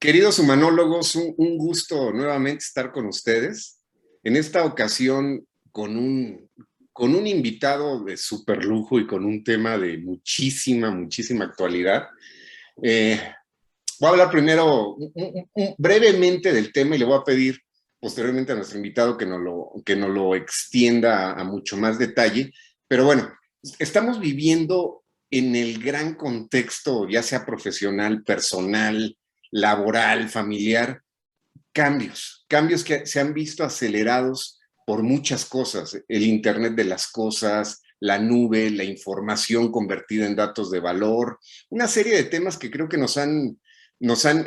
Queridos humanólogos, un gusto nuevamente estar con ustedes. En esta ocasión con un invitado de súper lujo y con un tema de muchísima actualidad. Eh, Voy a hablar primero brevemente del tema y le voy a pedir posteriormente a nuestro invitado que nos lo extienda a mucho más detalle. Pero bueno, estamos viviendo en el gran contexto, ya sea profesional, personal, laboral, familiar, cambios que se han visto acelerados por muchas cosas, el Internet de las cosas, la nube, la información convertida en datos de valor, una serie de temas que creo que nos han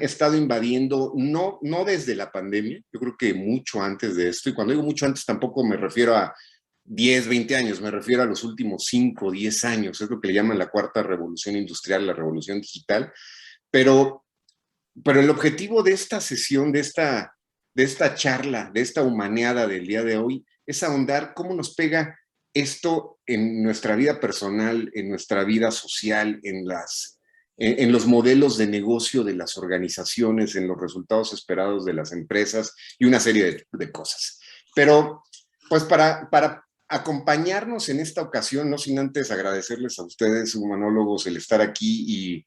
estado invadiendo, no desde la pandemia, yo creo que mucho antes de esto, y cuando digo mucho antes tampoco me refiero a 10, 20 años, me refiero a los últimos 5, 10 años, es lo que le llaman la cuarta revolución industrial, la revolución digital, pero el objetivo de esta sesión, de esta charla, de esta humaneada del día de hoy, es ahondar cómo nos pega esto en nuestra vida personal, en nuestra vida social, en los modelos de negocio de las organizaciones, en los resultados esperados de las empresas y una serie de cosas. Pero, pues para acompañarnos en esta ocasión, no sin antes agradecerles a ustedes, humanólogos, el estar aquí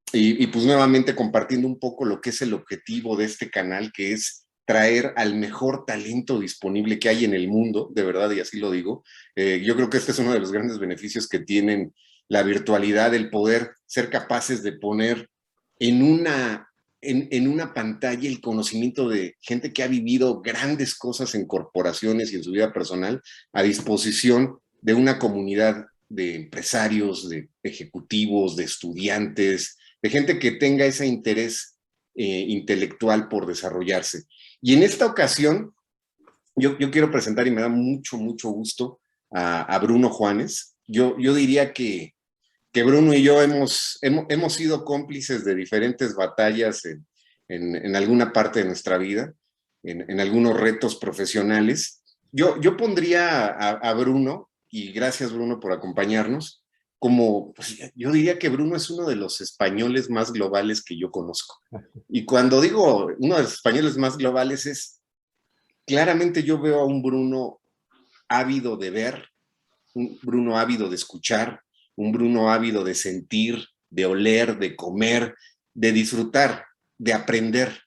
pues nuevamente compartiendo un poco lo que es el objetivo de este canal, que es traer al mejor talento disponible que hay en el mundo, de verdad, y así lo digo. Yo creo que este es uno de los grandes beneficios que tienen la virtualidad, el poder ser capaces de poner en una pantalla el conocimiento de gente que ha vivido grandes cosas en corporaciones y en su vida personal a disposición de una comunidad de empresarios, de ejecutivos, de estudiantes, de gente que tenga ese interés intelectual por desarrollarse. Y en esta ocasión, yo quiero presentar, y me da mucho gusto, a Bruno Juanes. Yo diría que Bruno y yo hemos sido cómplices de diferentes batallas en alguna parte de nuestra vida, en algunos retos profesionales. Yo pondría a Bruno, y gracias Bruno por acompañarnos, como, pues, yo diría que Bruno es uno de los españoles más globales que yo conozco. Y cuando digo uno de los españoles más globales es, claramente yo veo a un Bruno ávido de ver, un Bruno ávido de escuchar, un Bruno ávido de sentir, de oler, de comer, de disfrutar, de aprender.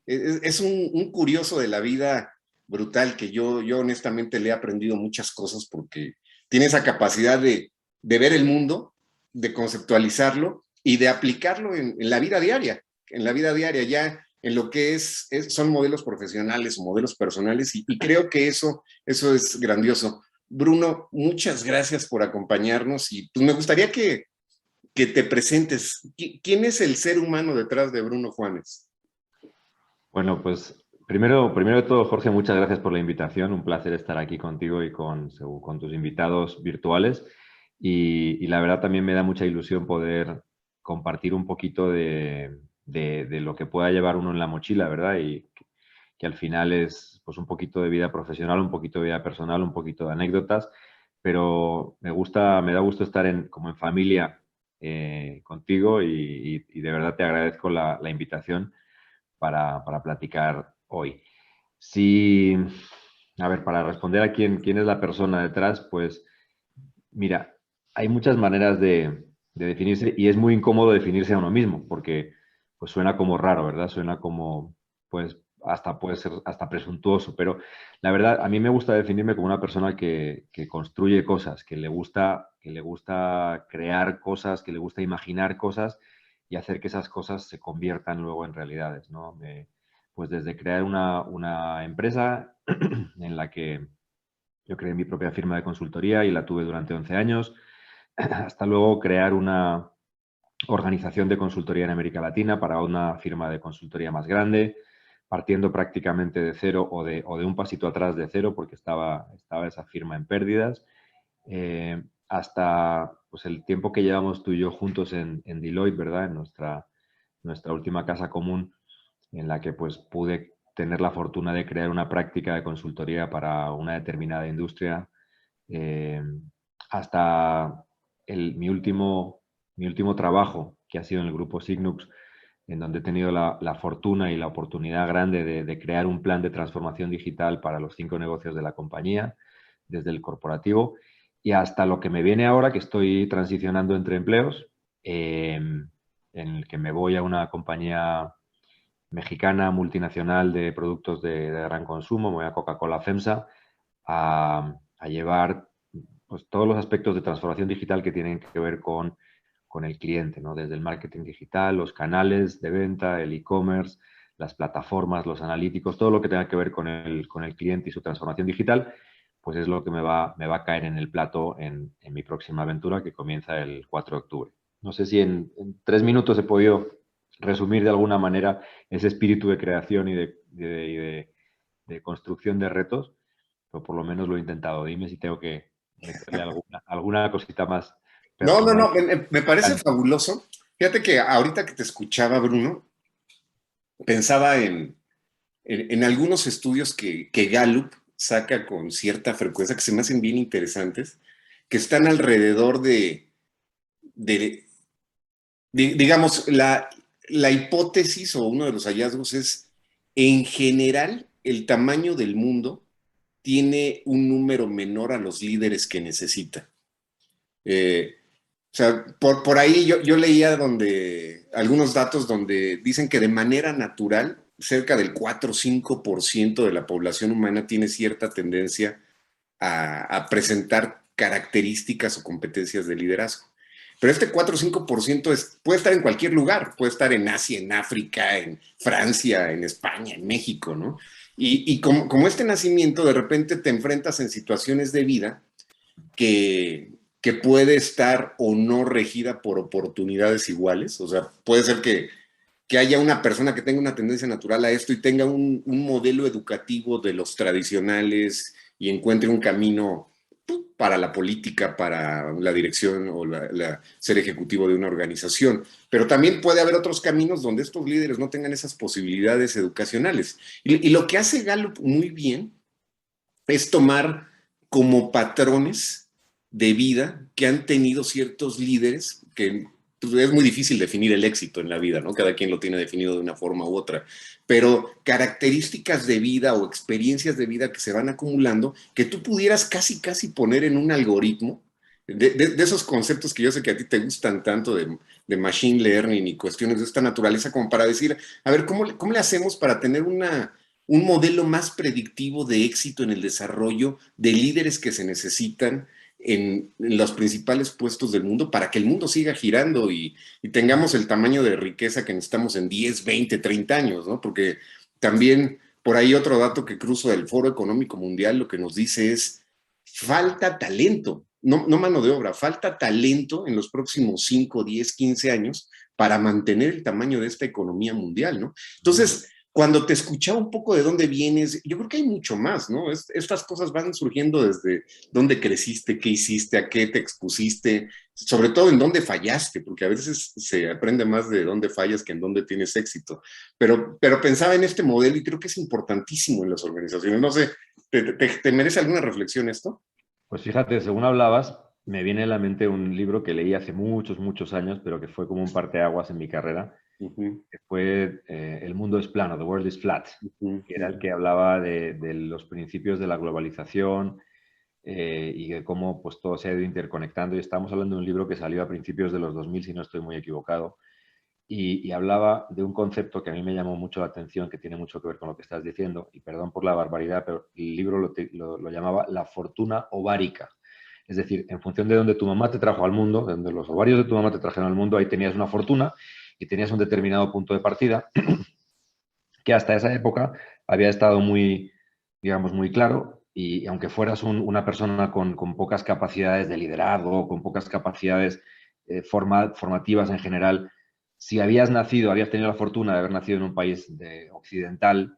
Es un curioso de la vida brutal que yo honestamente le he aprendido muchas cosas porque tiene esa capacidad de ver el mundo, de conceptualizarlo y de aplicarlo en la vida diaria, ya en lo que son modelos profesionales o modelos personales y creo que eso es grandioso. Bruno, muchas gracias por acompañarnos y pues me gustaría que te presentes. ¿Quién es el ser humano detrás de Bruno Juanes? Bueno, pues primero de todo, Jorge, muchas gracias por la invitación. Un placer estar aquí contigo y con tus invitados virtuales. Y la verdad también me da mucha ilusión poder compartir un poquito de lo que pueda llevar uno en la mochila, ¿verdad? Y que al final es pues un poquito de vida profesional, un poquito de vida personal, un poquito de anécdotas. Pero me da gusto estar como en familia contigo y de verdad te agradezco la invitación para platicar hoy. Si, a ver, para responder a quién es la persona detrás, pues mira, hay muchas maneras de definirse y es muy incómodo definirse a uno mismo porque pues suena como raro, ¿verdad? Suena como, pues, hasta puede ser hasta presuntuoso, pero la verdad, a mí me gusta definirme como una persona que construye cosas, que le gusta crear cosas, que le gusta imaginar cosas y hacer que esas cosas se conviertan luego en realidades, ¿no? Pues desde crear una empresa en la que yo creé mi propia firma de consultoría y la tuve durante 11 años, hasta luego crear una organización de consultoría en América Latina para una firma de consultoría más grande, partiendo prácticamente de cero o de un pasito atrás de cero porque estaba esa firma en pérdidas, hasta pues, el tiempo que llevamos tú y yo juntos en Deloitte, ¿verdad? En nuestra última casa común, en la que pues pude tener la fortuna de crear una práctica de consultoría para una determinada industria, eh, hasta mi último trabajo, que ha sido en el grupo Signux, en donde he tenido la fortuna y la oportunidad grande de crear un plan de transformación digital para los 5 negocios de la compañía, desde el corporativo y hasta lo que me viene ahora, que estoy transicionando entre empleos, en el que me voy a una compañía mexicana multinacional de productos de gran consumo, me voy a Coca-Cola FEMSA, a llevar pues, todos los aspectos de transformación digital que tienen que ver con el cliente, ¿no? Desde el marketing digital, los canales de venta, el e-commerce, las plataformas, los analíticos, todo lo que tenga que ver con el cliente y su transformación digital, pues es lo que me va a caer en el plato en mi próxima aventura que comienza el 4 de octubre. No sé si en 3 minutos he podido resumir de alguna manera ese espíritu de creación y de construcción de retos, pero por lo menos lo he intentado. Dime si tengo que meterle alguna cosita más No, no, personal. no, me parece fabuloso. Fíjate que ahorita que te escuchaba, Bruno, pensaba en algunos estudios que Gallup saca con cierta frecuencia, que se me hacen bien interesantes, que están alrededor de, digamos, la hipótesis o uno de los hallazgos es, en general, el tamaño del mundo tiene un número menor a los líderes que necesita. O sea, por ahí yo leía algunos datos donde dicen que de manera natural, cerca del 4 o 5% de la población humana tiene cierta tendencia a presentar características o competencias de liderazgo. Pero este 4 o 5% puede estar en cualquier lugar, puede estar en Asia, en África, en Francia, en España, en México, ¿no? Y como este nacimiento, de repente te enfrentas en situaciones de vida que puede estar o no regida por oportunidades iguales. O sea, puede ser que haya una persona que tenga una tendencia natural a esto y tenga un modelo educativo de los tradicionales y encuentre un camino para la política, para la dirección o ser ejecutivo de una organización. Pero también puede haber otros caminos donde estos líderes no tengan esas posibilidades educacionales. Y lo que hace Gallup muy bien es tomar como patrones de vida que han tenido ciertos líderes que pues, es muy difícil definir el éxito en la vida, ¿no? Cada quien lo tiene definido de una forma u otra, pero características de vida o experiencias de vida que se van acumulando que tú pudieras casi poner en un algoritmo de esos conceptos que yo sé que a ti te gustan tanto de machine learning y cuestiones de esta naturaleza como para decir, a ver, ¿cómo le hacemos para tener un modelo más predictivo de éxito en el desarrollo de líderes que se necesitan en los principales puestos del mundo para que el mundo siga girando y tengamos el tamaño de riqueza que necesitamos en 10, 20, 30 años, ¿no? Porque también por ahí otro dato que cruzo del Foro Económico Mundial lo que nos dice es falta talento, no mano de obra, falta talento en los próximos 5, 10, 15 años para mantener el tamaño de esta economía mundial, ¿no? Entonces, cuando te escuchaba un poco de dónde vienes, yo creo que hay mucho más, ¿no? Estas cosas van surgiendo desde dónde creciste, qué hiciste, a qué te expusiste, sobre todo en dónde fallaste, porque a veces se aprende más de dónde fallas que en dónde tienes éxito. Pero pensaba en este modelo y creo que es importantísimo en las organizaciones. No sé, ¿te merece alguna reflexión esto? Pues fíjate, según hablabas, me viene a la mente un libro que leí hace muchos años, pero que fue como un parteaguas en mi carrera, que fue El mundo es plano, The World is Flat, que era el que hablaba de los principios de la globalización y de cómo pues, todo se ha ido interconectando. Y estamos hablando de un libro que salió a principios de los 2000, si no estoy muy equivocado, y hablaba de un concepto que a mí me llamó mucho la atención, que tiene mucho que ver con lo que estás diciendo, y perdón por la barbaridad, pero el libro lo llamaba la fortuna ovárica. Es decir, en función de donde tu mamá te trajo al mundo, de donde los ovarios de tu mamá te trajeron al mundo, ahí tenías una fortuna y tenías un determinado punto de partida que hasta esa época había estado muy, digamos, muy claro y aunque fueras una persona con pocas capacidades de liderazgo, con pocas capacidades formativas en general, si habías nacido, habías tenido la fortuna de haber nacido en un país occidental,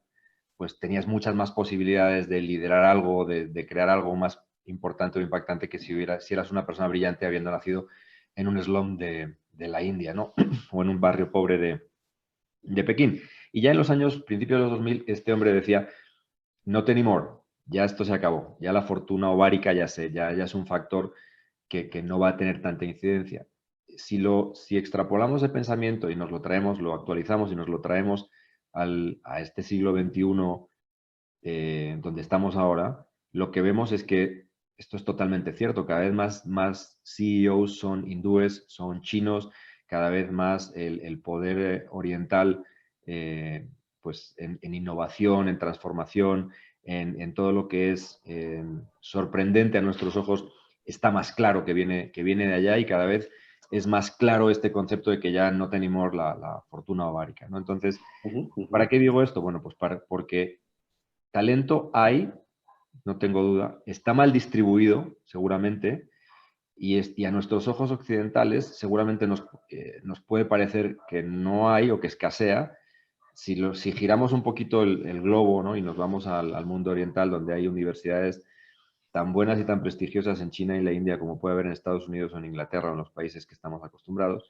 pues tenías muchas más posibilidades de liderar algo, de crear algo más importante o impactante que si eras una persona brillante habiendo nacido en un slum de la India, ¿no? O en un barrio pobre de Pekín. Y ya en los años, principios de los 2000, este hombre decía, not anymore, ya esto se acabó, ya la fortuna ovárica ya es un factor que no va a tener tanta incidencia. si extrapolamos el pensamiento y nos lo traemos, lo actualizamos y nos lo traemos a este siglo XXI donde estamos ahora, lo que vemos es que esto es totalmente cierto. Cada vez más CEOs son hindúes, son chinos, cada vez más el poder oriental pues en innovación, en transformación, todo lo que es sorprendente a nuestros ojos, está más claro que viene de allá y cada vez es más claro este concepto de que ya no tenemos la fortuna ovárica, ¿no? Entonces, ¿para qué digo esto? Bueno, pues porque talento hay, no tengo duda, está mal distribuido, seguramente, y a nuestros ojos occidentales seguramente nos puede parecer que no hay o que escasea. Si giramos un poquito el globo, ¿no? Y nos vamos al mundo oriental, donde hay universidades tan buenas y tan prestigiosas en China y la India como puede haber en Estados Unidos o en Inglaterra o en los países que estamos acostumbrados,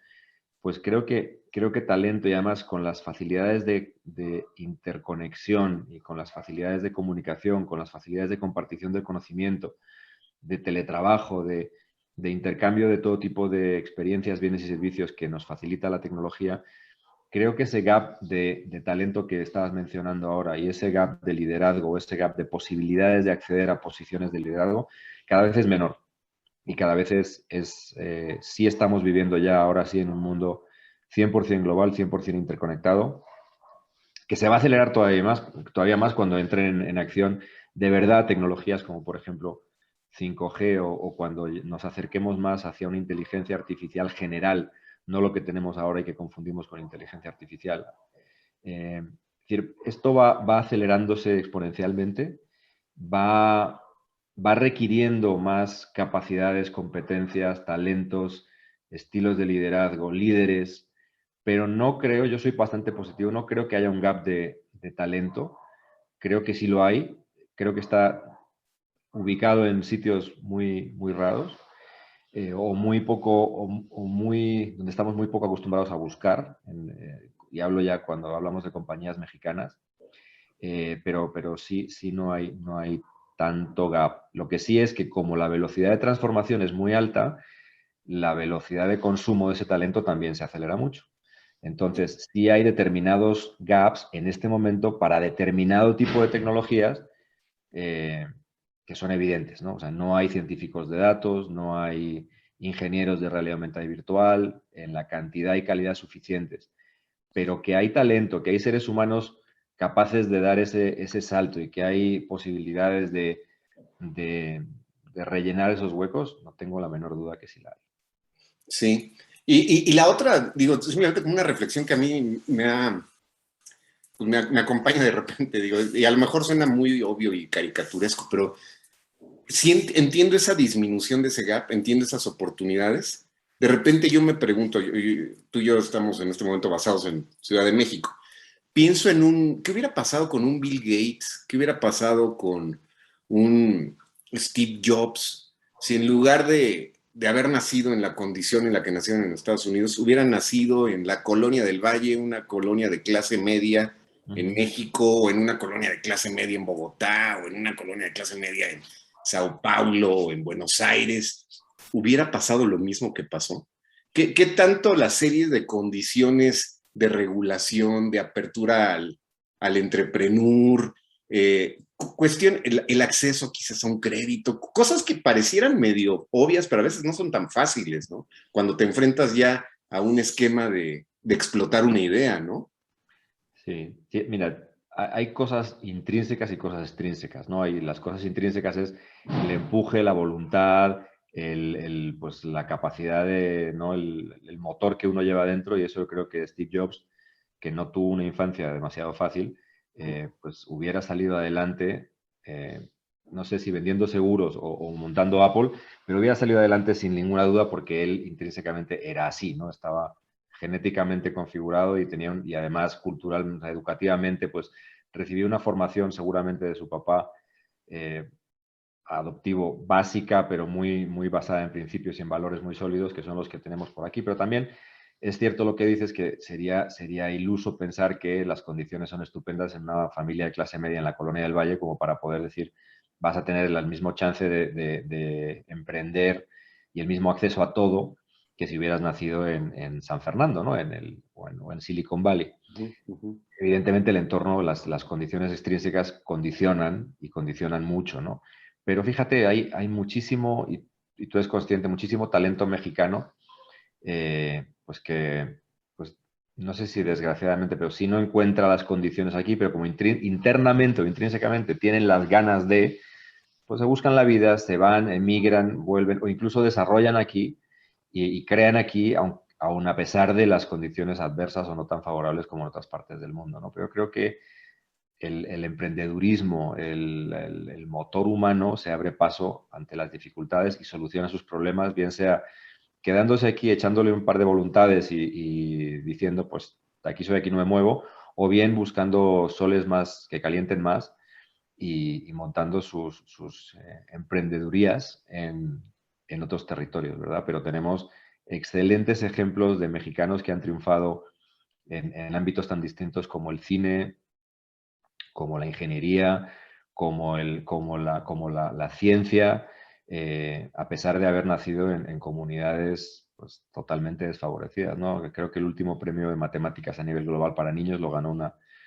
pues creo que talento y además con las facilidades de interconexión y con las facilidades de comunicación, con las facilidades de compartición del conocimiento, de teletrabajo, de intercambio de todo tipo de experiencias, bienes y servicios que nos facilita la tecnología, creo que ese gap de talento que estabas mencionando ahora y ese gap de liderazgo, ese gap de posibilidades de acceder a posiciones de liderazgo, cada vez es menor. Y cada vez sí estamos viviendo ya ahora sí en un mundo 100% global, 100% interconectado, que se va a acelerar todavía más cuando entren en acción de verdad tecnologías como por ejemplo 5G o cuando nos acerquemos más hacia una inteligencia artificial general, no lo que tenemos ahora y que confundimos con inteligencia artificial. Es decir, esto va acelerándose exponencialmente, va, va requiriendo más capacidades, competencias, talentos, estilos de liderazgo, líderes, pero no creo, yo soy bastante positivo, no creo que haya un gap de talento, creo que sí lo hay, creo que está ubicado en sitios muy raros o muy poco, donde estamos muy poco acostumbrados a buscar, y hablo ya cuando hablamos de compañías mexicanas, pero sí no hay tanto gap. Lo que sí es que como la velocidad de transformación es muy alta, la velocidad de consumo de ese talento también se acelera mucho. Entonces, sí hay determinados gaps en este momento para determinado tipo de tecnologías eh, que son evidentes, ¿no? O sea, no hay científicos de datos, no hay ingenieros de realidad aumentada y virtual en la cantidad y calidad suficientes, pero que hay talento, que hay seres humanos capaces de dar ese salto y que hay posibilidades de, de rellenar esos huecos, no tengo la menor duda que sí la hay. Sí. Y la otra, digo, es una reflexión que a mí me acompaña de repente, digo, y a lo mejor suena muy obvio y caricaturesco, pero sí entiendo esa disminución de ese gap, entiendo esas oportunidades. De repente yo me pregunto, tú y yo estamos en este momento basados en Ciudad de México. Pienso en ¿qué hubiera pasado con un Bill Gates? ¿Qué hubiera pasado con un Steve Jobs? Si en lugar de haber nacido en la condición en la que nacieron en Estados Unidos, hubieran nacido en la colonia del Valle, una colonia de clase media en México, o en una colonia de clase media en Bogotá, o en una colonia de clase media en Sao Paulo, o en Buenos Aires, ¿hubiera pasado lo mismo que pasó? ¿Qué tanto las series de condiciones de regulación, de apertura al entrepreneur, el acceso quizás a un crédito, cosas que parecieran medio obvias, pero a veces no son tan fáciles, ¿no? Cuando te enfrentas ya a un esquema de explotar una idea, ¿no? Sí, sí, mira, hay cosas intrínsecas y cosas extrínsecas, ¿no? Y las cosas intrínsecas es el empuje, la voluntad, pues, la capacidad ¿no? El motor que uno lleva dentro, y eso yo creo que Steve Jobs, que no tuvo una infancia demasiado fácil, pues hubiera salido adelante, eh, no sé si vendiendo seguros o montando Apple, pero hubiera salido adelante sin ninguna duda porque él intrínsecamente era así, ¿no? Estaba genéticamente configurado y y además cultural, educativamente, pues recibió una formación seguramente de su papá adoptivo básica, pero muy basada en principios y en valores muy sólidos, que son los que tenemos por aquí. Pero también es cierto lo que dices, que sería iluso pensar que las condiciones son estupendas en una familia de clase media en la Colonia del Valle como para poder decir vas a tener el mismo chance de emprender y el mismo acceso a todo que si hubieras nacido en San Fernando, ¿no? O en Silicon Valley. Ujú, ujú. Evidentemente el entorno, las condiciones extrínsecas condicionan y condicionan mucho, ¿no? Pero fíjate, hay muchísimo, y tú eres consciente, muchísimo talento mexicano, pues que, pues no sé si desgraciadamente, pero si no encuentra las condiciones aquí, pero como internamente o intrínsecamente tienen las ganas de, pues se buscan la vida, se van, emigran, vuelven o incluso desarrollan aquí y crean aquí, aun a pesar de las condiciones adversas o no tan favorables como en otras partes del mundo, ¿no? Pero creo que el emprendedurismo, el motor humano se abre paso ante las dificultades y soluciona sus problemas, bien sea quedándose aquí, echándole un par de voluntades y diciendo, pues aquí soy, aquí no me muevo, o bien buscando soles más que calienten más y montando sus emprendedurías en otros territorios, ¿verdad? Pero tenemos excelentes ejemplos de mexicanos que han triunfado en ámbitos tan distintos como el cine, como la ingeniería, como la ciencia, a pesar de haber nacido en comunidades pues, totalmente desfavorecidas, ¿no? Creo que el último premio de matemáticas a nivel global para niños lo ganó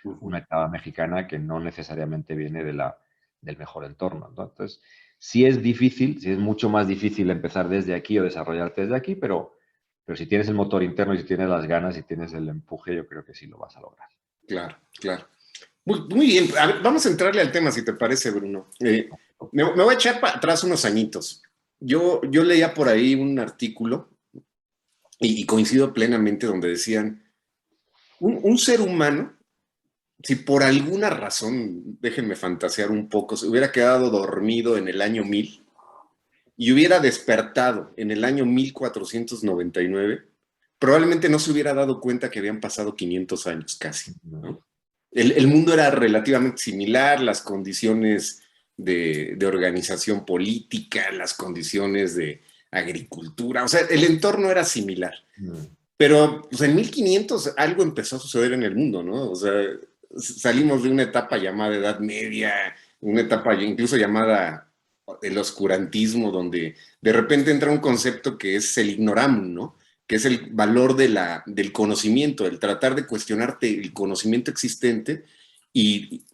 Ujú. una chava mexicana que no necesariamente viene del mejor entorno, ¿no? Entonces, sí es difícil, sí es mucho más difícil empezar desde aquí o desarrollarte desde aquí, pero si tienes el motor interno y si tienes las ganas y tienes el empuje, yo creo que sí lo vas a lograr. Claro, claro. Muy bien, a ver, vamos a entrarle al tema, si te parece, Bruno. Me voy a echar para atrás unos añitos. Yo leía por ahí un artículo y coincido plenamente donde decían, un ser humano, si por alguna razón, déjenme fantasear un poco, se hubiera quedado dormido en el año 1000 y hubiera despertado en el año 1499, probablemente no se hubiera dado cuenta que habían pasado 500 años casi, ¿no? El mundo era relativamente similar, las condiciones de organización política, las condiciones de agricultura, o sea, el entorno era similar. Mm. Pero pues, en 1500 algo empezó a suceder en el mundo, ¿no? O sea, salimos de una etapa llamada Edad Media, una etapa incluso llamada el oscurantismo, donde de repente entra un concepto que es el ignoramun, ¿no? Que es el valor del conocimiento, el tratar de cuestionarte el conocimiento existente y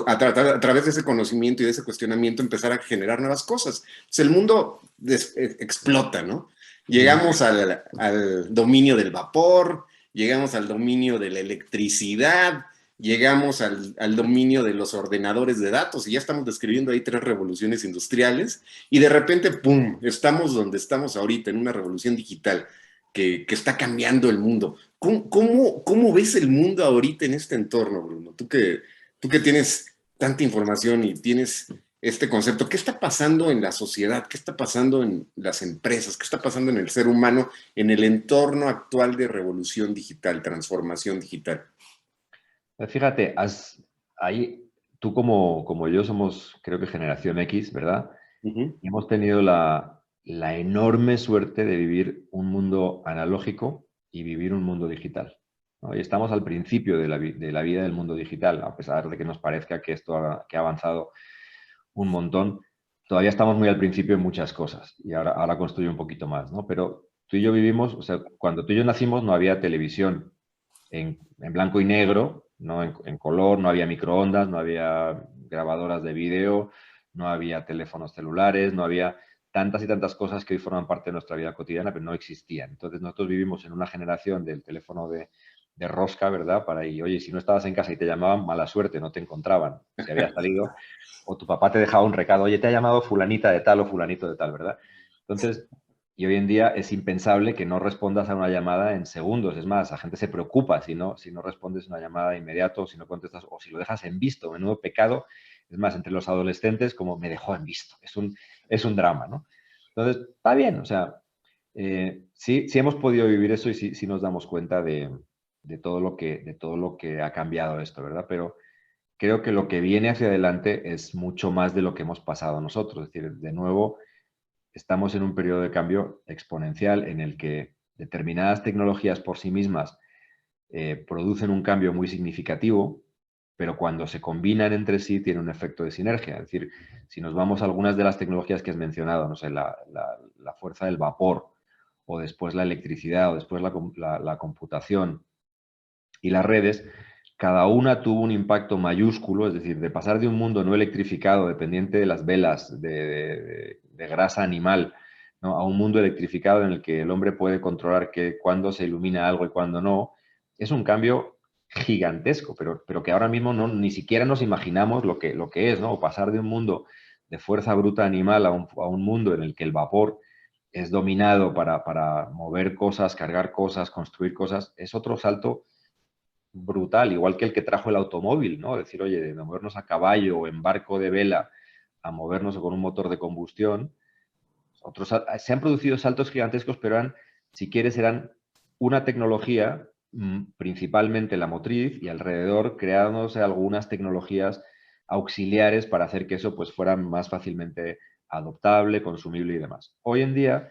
a través de ese conocimiento y de ese cuestionamiento empezar a generar nuevas cosas. Entonces el mundo explota, ¿no? Mm. Llegamos al dominio del vapor, llegamos al dominio de la electricidad, llegamos al dominio de los ordenadores de datos y ya estamos describiendo ahí 3 revoluciones industriales y de repente, ¡pum!, estamos donde estamos ahorita, en una revolución digital que está cambiando el mundo. ¿Cómo ves el mundo ahorita en este entorno, Bruno? Tú que tienes tanta información y tienes este concepto, ¿qué está pasando en la sociedad? ¿Qué está pasando en las empresas? ¿Qué está pasando en el ser humano en el entorno actual de revolución digital, transformación digital? Fíjate, ahí, tú como yo somos, creo que generación X, ¿verdad? Ujú. Y hemos tenido la enorme suerte de vivir un mundo analógico y vivir un mundo digital, ¿no? Y estamos al principio de la vida del mundo digital, a pesar de que nos parezca que que ha avanzado un montón, todavía estamos muy al principio en muchas cosas y ahora construye un poquito más, ¿no? Pero tú y yo vivimos, o sea, cuando tú y yo nacimos no había televisión en blanco y negro, no en color, no había microondas, no había grabadoras de vídeo, no había teléfonos celulares, no había tantas y tantas cosas que hoy forman parte de nuestra vida cotidiana, pero no existían. Entonces nosotros vivimos en una generación del teléfono de rosca, ¿verdad? Para ir, oye, si no estabas en casa y te llamaban, mala suerte, no te encontraban, si habías salido, o tu papá te dejaba un recado, oye, te ha llamado fulanita de tal o fulanito de tal, ¿verdad? Entonces, y hoy en día es impensable que no respondas a una llamada en segundos. Es más, la gente se preocupa si no respondes una llamada de inmediato, si no contestas o si lo dejas en visto. Menudo pecado. Es más, entre los adolescentes, como me dejó en visto. Es un drama, ¿no? Entonces, está bien. O sea, sí hemos podido vivir eso y sí nos damos cuenta de todo lo que ha cambiado esto, ¿verdad? Pero creo que lo que viene hacia adelante es mucho más de lo que hemos pasado nosotros. Es decir, de nuevo estamos en un periodo de cambio exponencial en el que determinadas tecnologías por sí mismas producen un cambio muy significativo, pero cuando se combinan entre sí tiene un efecto de sinergia. Es decir, si nos vamos a algunas de las tecnologías que has mencionado, no sé, la fuerza del vapor o después la electricidad, o después la computación y las redes, cada una tuvo un impacto mayúsculo, es decir, de pasar de un mundo no electrificado, dependiente de las velas, de grasa animal, ¿no? A un mundo electrificado en el que el hombre puede controlar cuándo se ilumina algo y cuándo no, es un cambio gigantesco, pero que ahora mismo ni siquiera nos imaginamos lo que es, ¿no? O pasar de un mundo de fuerza bruta animal a un mundo en el que el vapor es dominado para mover cosas, cargar cosas, construir cosas, es otro salto brutal, igual que el que trajo el automóvil, ¿no? Decir, oye, de movernos a caballo o en barco de vela a movernos con un motor de combustión. Se han producido saltos gigantescos, pero si quieres, eran una tecnología, principalmente la motriz, y alrededor creándose algunas tecnologías auxiliares para hacer que eso pues, fuera más fácilmente adoptable, consumible y demás. Hoy en día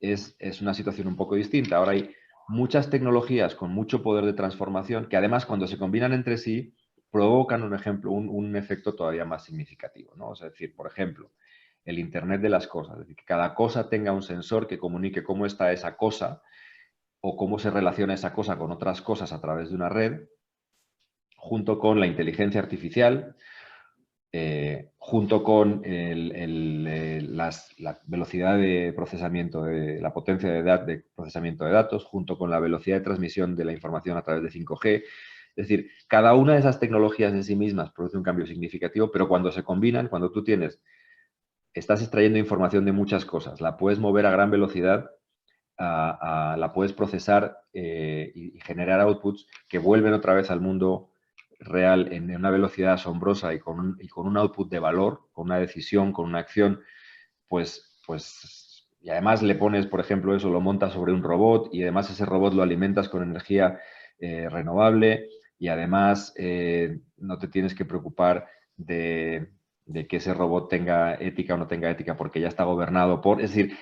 es una situación un poco distinta. Ahora hay muchas tecnologías con mucho poder de transformación que además cuando se combinan entre sí provocan un efecto todavía más significativo, ¿no? Es decir, por ejemplo, el Internet de las cosas, es decir, que cada cosa tenga un sensor que comunique cómo está esa cosa o cómo se relaciona esa cosa con otras cosas a través de una red, junto con la inteligencia artificial, junto con la velocidad de procesamiento, la potencia de procesamiento de datos, junto con la velocidad de transmisión de la información a través de 5G. Es decir, cada una de esas tecnologías en sí mismas produce un cambio significativo, pero cuando se combinan, cuando tú estás extrayendo información de muchas cosas, la puedes mover a gran velocidad, la puedes procesar y generar outputs que vuelven otra vez al mundo real en una velocidad asombrosa y con un output de valor, con una decisión, con una acción, y además le pones, por ejemplo, eso, lo montas sobre un robot y además ese robot lo alimentas con energía renovable y además no te tienes que preocupar de que ese robot tenga ética o no tenga ética porque ya está gobernado por... Es decir,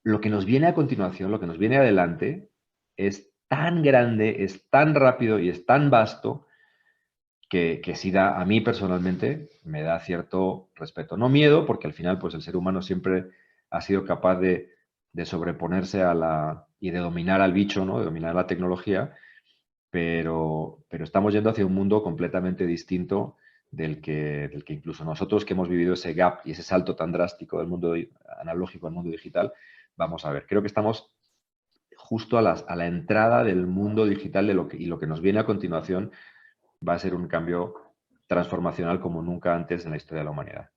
lo que nos viene a continuación, lo que nos viene adelante, es tan grande, es tan rápido y es tan vasto que sí a mí personalmente me da cierto respeto. No miedo, porque al final pues el ser humano siempre ha sido capaz de sobreponerse y de dominar al bicho, ¿no? De dominar la tecnología, pero estamos yendo hacia un mundo completamente distinto del que incluso nosotros que hemos vivido ese gap y ese salto tan drástico del mundo analógico al mundo digital, vamos a ver. Creo que estamos justo a la entrada del mundo digital y lo que nos viene a continuación va a ser un cambio transformacional como nunca antes en la historia de la humanidad.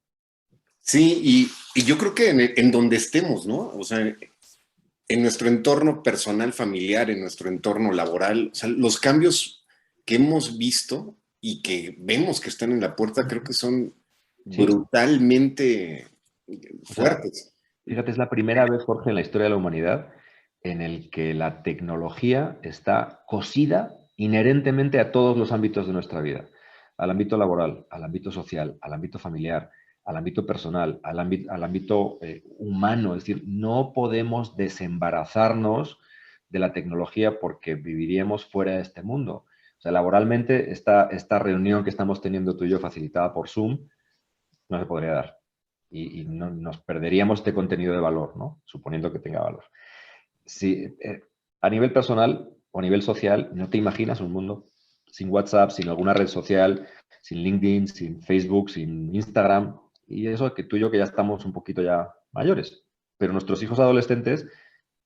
Sí, y yo creo que en donde estemos, ¿no? O sea, en nuestro entorno personal, familiar, en nuestro entorno laboral, o sea, los cambios que hemos visto y que vemos que están en la puerta, creo que son Sí. brutalmente O sea, fuertes. fíjate, es la primera vez, Jorge, en la historia de la humanidad en el que la tecnología está cosida inherentemente a todos los ámbitos de nuestra vida. Al ámbito laboral, al ámbito social, al ámbito familiar, al ámbito personal, al ámbito humano. Es decir, no podemos desembarazarnos de la tecnología porque viviríamos fuera de este mundo. O sea, laboralmente, esta reunión que estamos teniendo tú y yo facilitada por Zoom no se podría dar y nos perderíamos este contenido de valor, ¿no? Suponiendo que tenga valor. Si, a nivel personal o a nivel social, no te imaginas un mundo sin WhatsApp, sin alguna red social, sin LinkedIn, sin Facebook, sin Instagram, y eso que tú y yo que ya estamos un poquito ya mayores, pero nuestros hijos adolescentes,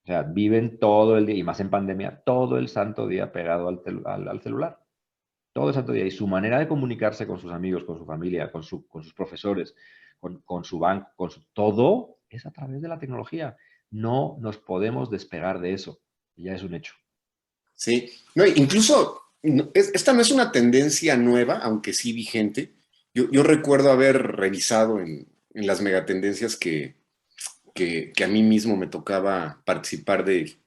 o sea, viven todo el día, y más en pandemia, todo el santo día pegado al celular. Todo el santo día. Y su manera de comunicarse con sus amigos, con su familia, con sus profesores, con su banco, todo es a través de la tecnología. No nos podemos despegar de eso. Ya es un hecho. Sí, no, incluso esta no es una tendencia nueva, aunque sí vigente. Yo recuerdo haber revisado en las megatendencias que a mí mismo me tocaba participar de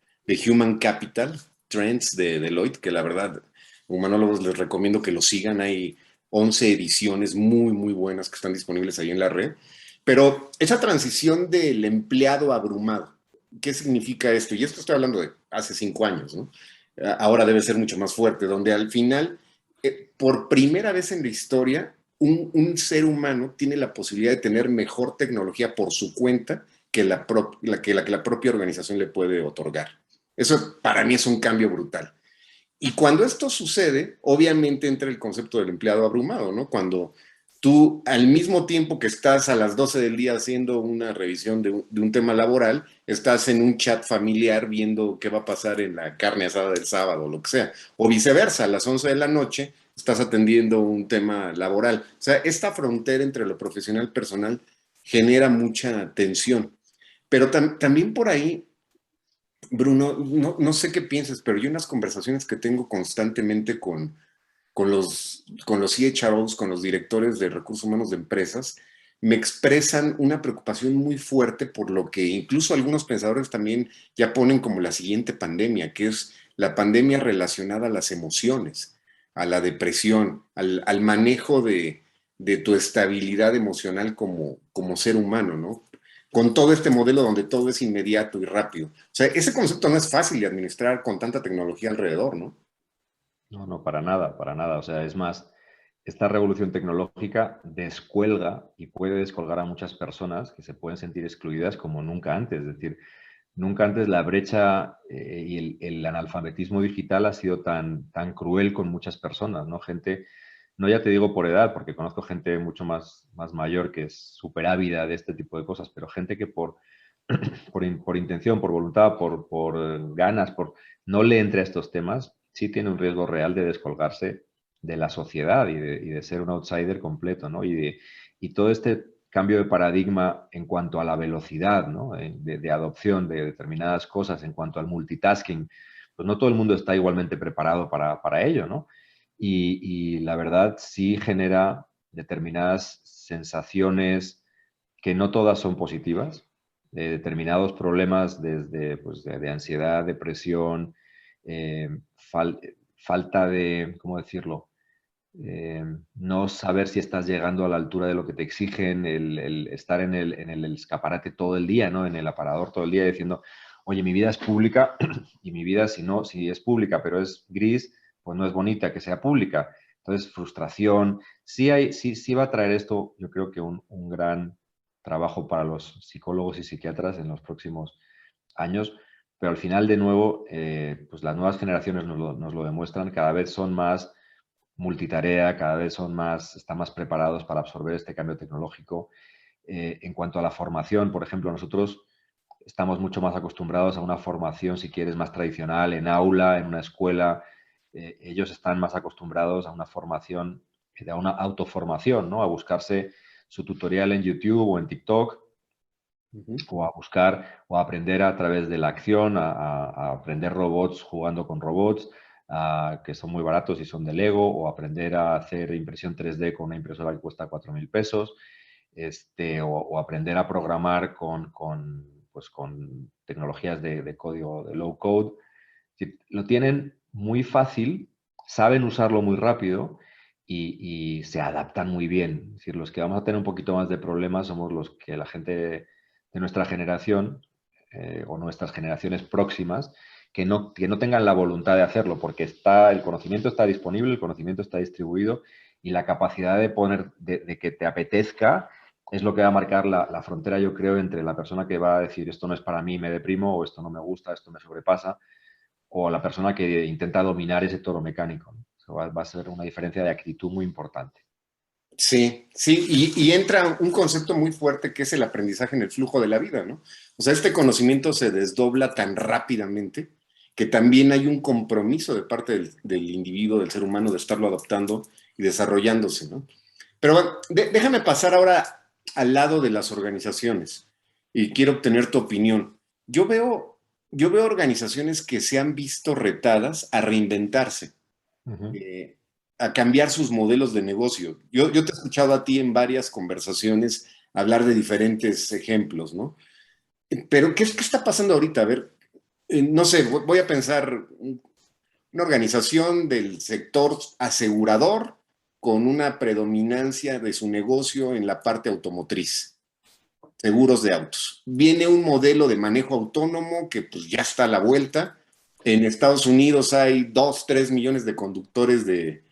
Human Capital Trends de Deloitte, que la verdad, humanólogos les recomiendo que lo sigan. Hay 11 ediciones muy, muy buenas que están disponibles ahí en la red. Pero esa transición del empleado abrumado, ¿qué significa esto? Y esto estoy hablando de hace 5 años, ¿no? Ahora debe ser mucho más fuerte, donde al final, por primera vez en la historia, un ser humano tiene la posibilidad de tener mejor tecnología por su cuenta que la propia organización le puede otorgar. Eso para mí es un cambio brutal. Y cuando esto sucede, obviamente entra el concepto del empleado abrumado, ¿no? Cuando tú, al mismo tiempo que estás a las 12 del día haciendo una revisión de un tema laboral, estás en un chat familiar viendo qué va a pasar en la carne asada del sábado o lo que sea. O viceversa, a las 11 de la noche estás atendiendo un tema laboral. O sea, esta frontera entre lo profesional y personal genera mucha tensión. Pero también por ahí, Bruno, no sé qué piensas, pero yo en las conversaciones que tengo constantemente con los CHROs, con los directores de recursos humanos de empresas, me expresan una preocupación muy fuerte por lo que incluso algunos pensadores también ya ponen como la siguiente pandemia, que es la pandemia relacionada a las emociones, a la depresión, al manejo de tu estabilidad emocional como ser humano, ¿no? Con todo este modelo donde todo es inmediato y rápido. O sea, ese concepto no es fácil de administrar con tanta tecnología alrededor, ¿no? No, no, para nada, para nada. O sea, es más, esta revolución tecnológica descuelga y puede descolgar a muchas personas que se pueden sentir excluidas como nunca antes. Es decir, nunca antes la brecha y el analfabetismo digital ha sido tan cruel con muchas personas, ¿no? Gente, no ya te digo por edad, porque conozco gente mucho más mayor que es súper ávida de este tipo de cosas, pero gente que por intención, por voluntad, por ganas, no le entre a estos temas, sí tiene un riesgo real de descolgarse de la sociedad y de ser un outsider completo, ¿no? Y todo este cambio de paradigma en cuanto a la velocidad, ¿no? De adopción de determinadas cosas, en cuanto al multitasking, pues no todo el mundo está igualmente preparado para ello, ¿no? Y la verdad sí genera determinadas sensaciones que no todas son positivas, determinados problemas desde pues, de ansiedad, depresión, eh, fal- falta de, ¿cómo decirlo? Eh, no saber si estás llegando a la altura de lo que te exigen, el estar en el escaparate todo el día, ¿no? En el aparador todo el día diciendo, oye, mi vida es pública y mi vida si no, si es pública pero es gris, pues no es bonita que sea pública. Entonces, frustración. Sí va a traer esto, yo creo que un gran trabajo para los psicólogos y psiquiatras en los próximos años, pero al final, de nuevo, pues las nuevas generaciones nos lo demuestran, cada vez son más multitarea, cada vez están más preparados para absorber este cambio tecnológico. En cuanto a la formación, por ejemplo, nosotros estamos mucho más acostumbrados a una formación, si quieres, más tradicional, en aula, en una escuela. Ellos están más acostumbrados a una formación, a una autoformación, ¿no? A buscarse su tutorial en YouTube o en TikTok, Ujú. o a buscar o a aprender a través de la acción, a aprender robots jugando con robots, que son muy baratos y son de Lego, o aprender a hacer impresión 3D con una impresora que cuesta 4.000 pesos, o aprender a programar pues con tecnologías de código de low code. Lo tienen muy fácil, saben usarlo muy rápido y se adaptan muy bien. Es decir, los que vamos a tener un poquito más de problemas somos los que la gente de nuestra generación o nuestras generaciones próximas que no tengan la voluntad de hacerlo, porque el conocimiento está disponible, el conocimiento está distribuido y la capacidad de que te apetezca es lo que va a marcar la frontera, yo creo, entre la persona que va a decir esto no es para mí, me deprimo, o esto no me gusta, esto me sobrepasa, o la persona que intenta dominar ese toro mecánico, ¿no? Eso va a ser una diferencia de actitud muy importante. Sí, sí, y entra un concepto muy fuerte que es el aprendizaje en el flujo de la vida, ¿no? O sea, este conocimiento se desdobla tan rápidamente que también hay un compromiso de parte del individuo, del ser humano, de estarlo adoptando y desarrollándose, ¿no? Pero bueno, déjame pasar ahora al lado de las organizaciones y quiero obtener tu opinión. Yo veo, yo veo organizaciones que se han visto retadas a reinventarse, Ujú. eh, a cambiar sus modelos de negocio. Yo te he escuchado a ti en varias conversaciones hablar de diferentes ejemplos, ¿no? Pero, ¿qué está pasando ahorita? A ver, no sé, voy a pensar una organización del sector asegurador con una predominancia de su negocio en la parte automotriz, seguros de autos. Viene un modelo de manejo autónomo que pues ya está a la vuelta. En Estados Unidos hay 2, 3 millones de conductores de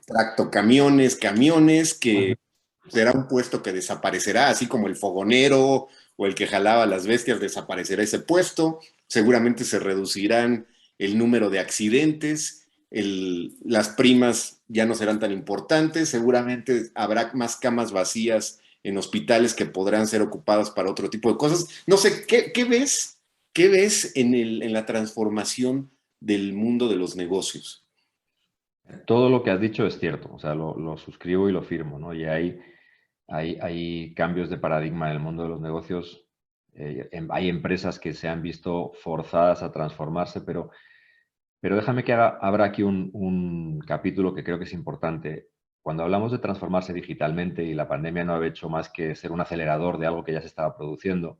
tractocamiones, camiones, Ujú. que será un puesto que desaparecerá, así como el fogonero o el que jalaba las bestias desaparecerá ese puesto, seguramente se reducirán el número de accidentes, las primas ya no serán tan importantes, seguramente habrá más camas vacías en hospitales que podrán ser ocupadas para otro tipo de cosas. No sé, ¿qué ves? ¿Qué ves en la transformación del mundo de los negocios? Todo lo que has dicho es cierto, o sea, lo suscribo y lo firmo, ¿no? Y hay cambios de paradigma en el mundo de los negocios. Hay empresas que se han visto forzadas a transformarse, pero déjame que abra aquí un capítulo que creo que es importante. Cuando hablamos de transformarse digitalmente y la pandemia no ha hecho más que ser un acelerador de algo que ya se estaba produciendo,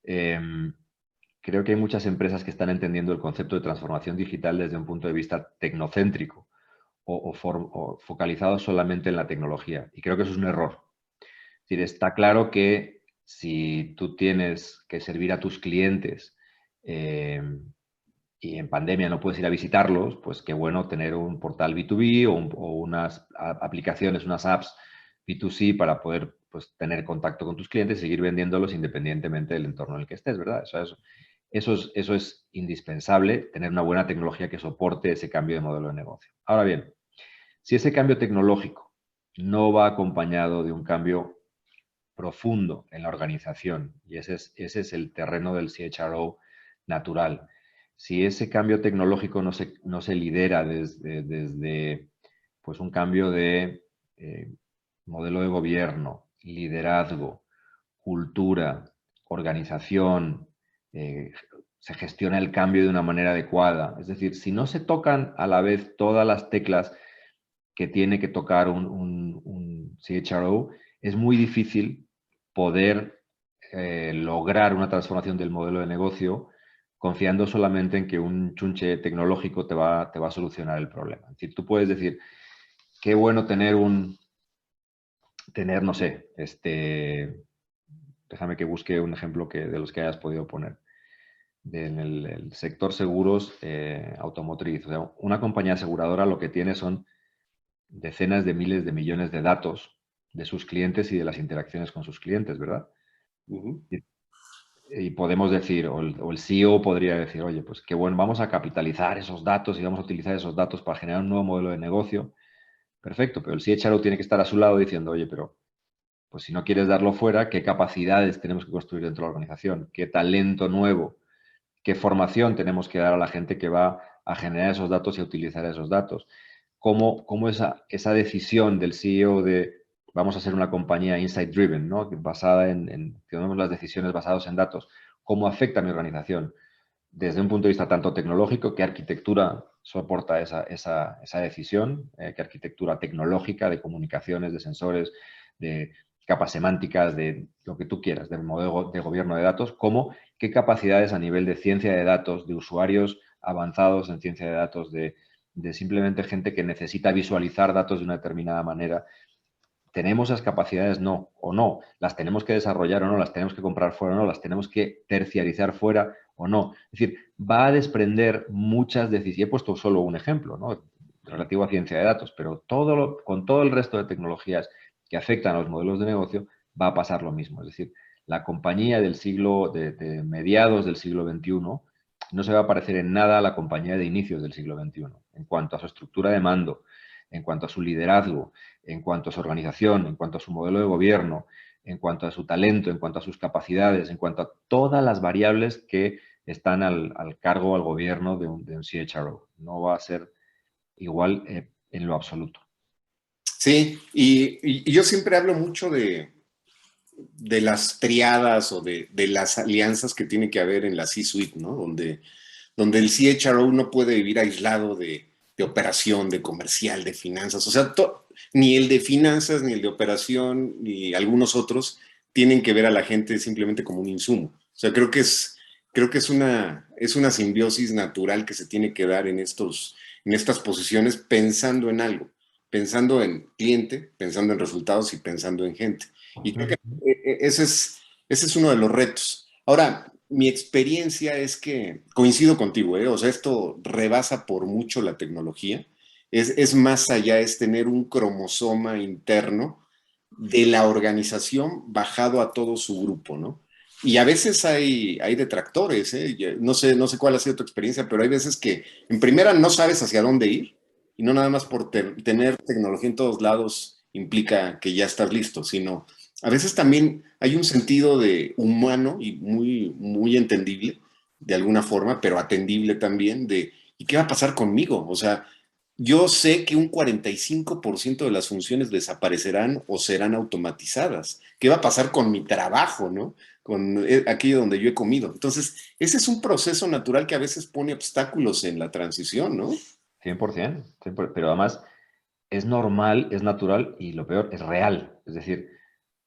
creo que hay muchas empresas que están entendiendo el concepto de transformación digital desde un punto de vista tecnocéntrico o focalizado solamente en la tecnología. Y creo que eso es un error. Es decir, está claro que si tú tienes que servir a tus clientes y en pandemia no puedes ir a visitarlos, pues qué bueno tener un portal B2B o unas aplicaciones, unas apps B2C para poder pues, tener contacto con tus clientes y seguir vendiéndolos independientemente del entorno en el que estés, ¿verdad? Eso es indispensable, tener una buena tecnología que soporte ese cambio de modelo de negocio. Ahora bien, si ese cambio tecnológico no va acompañado de un cambio profundo en la organización, y ese es el terreno del CHRO natural, si ese cambio tecnológico no se lidera desde pues un cambio de modelo de gobierno, liderazgo, cultura, organización, se gestiona el cambio de una manera adecuada. Es decir, si no se tocan a la vez todas las teclas que tiene que tocar un CHRO, es muy difícil poder lograr una transformación del modelo de negocio confiando solamente en que un chunche tecnológico te va a solucionar el problema. Es decir, tú puedes decir, qué bueno tener, no sé, déjame que busque un ejemplo de los que hayas podido poner. En el sector seguros automotriz. O sea, una compañía aseguradora lo que tiene son decenas de miles de millones de datos de sus clientes y de las interacciones con sus clientes, ¿verdad? Uh-huh. Y podemos decir, o el CEO podría decir, oye, pues qué bueno, vamos a capitalizar esos datos y vamos a utilizar esos datos para generar un nuevo modelo de negocio. Perfecto, pero el CHRO tiene que estar a su lado diciendo, oye, pero pues si no quieres darlo fuera, ¿qué capacidades tenemos que construir dentro de la organización? ¿Qué talento nuevo? ¿Qué formación tenemos que dar a la gente que va a generar esos datos y a utilizar esos datos? ¿Cómo esa decisión del CEO de vamos a ser una compañía insight driven, ¿no? Basada que tomemos las decisiones basadas en datos, cómo afecta a mi organización? Desde un punto de vista tanto tecnológico, qué arquitectura soporta esa decisión, qué arquitectura tecnológica de comunicaciones, de sensores, de capas semánticas, de lo que tú quieras, del modelo de gobierno de datos, cómo qué capacidades a nivel de ciencia de datos, de usuarios avanzados en ciencia de datos, de simplemente gente que necesita visualizar datos de una determinada manera. ¿Tenemos esas capacidades? No, o no. ¿Las tenemos que desarrollar o no? ¿Las tenemos que comprar fuera o no? ¿Las tenemos que terciarizar fuera o no? Es decir, va a desprender muchas decisiones. He puesto solo un ejemplo, ¿no? Relativo a ciencia de datos, pero con todo el resto de tecnologías que afectan a los modelos de negocio va a pasar lo mismo. Es decir, la compañía de mediados del siglo XXI no se va a parecer en nada a la compañía de inicios del siglo XXI en cuanto a su estructura de mando, en cuanto a su liderazgo, en cuanto a su organización, en cuanto a su modelo de gobierno, en cuanto a su talento, en cuanto a sus capacidades, en cuanto a todas las variables que están al cargo al gobierno de un CHRO. No va a ser igual en lo absoluto. Sí, y yo siempre hablo mucho de las triadas o de las alianzas que tiene que haber en la C-suite, ¿no? Donde el CHRO no puede vivir aislado de operación, de comercial, de finanzas. O sea, ni el de finanzas, ni el de operación, ni algunos otros tienen que ver a la gente simplemente como un insumo. O sea, creo que es una simbiosis natural que se tiene que dar en estas posiciones pensando en algo, pensando en cliente, pensando en resultados y pensando en gente. Y creo que ese es uno de los retos. Ahora, mi experiencia es que coincido contigo, ¿eh? O sea, esto rebasa por mucho la tecnología. Es más allá, es tener un cromosoma interno de la organización bajado a todo su grupo, ¿no? Y a veces hay detractores, ¿eh? No sé cuál ha sido tu experiencia, pero hay veces que en primera no sabes hacia dónde ir y no nada más por tener tecnología en todos lados implica que ya estás listo, sino a veces también hay un sentido de humano y muy, muy entendible de alguna forma, pero atendible también de ¿y qué va a pasar conmigo? O sea, yo sé que un 45% de las funciones desaparecerán o serán automatizadas. ¿Qué va a pasar con mi trabajo, no? Con aquello donde yo he comido. Entonces, ese es un proceso natural que a veces pone obstáculos en la transición, ¿no? 100%, 100%, pero además es normal, es natural y lo peor, es real. Es decir,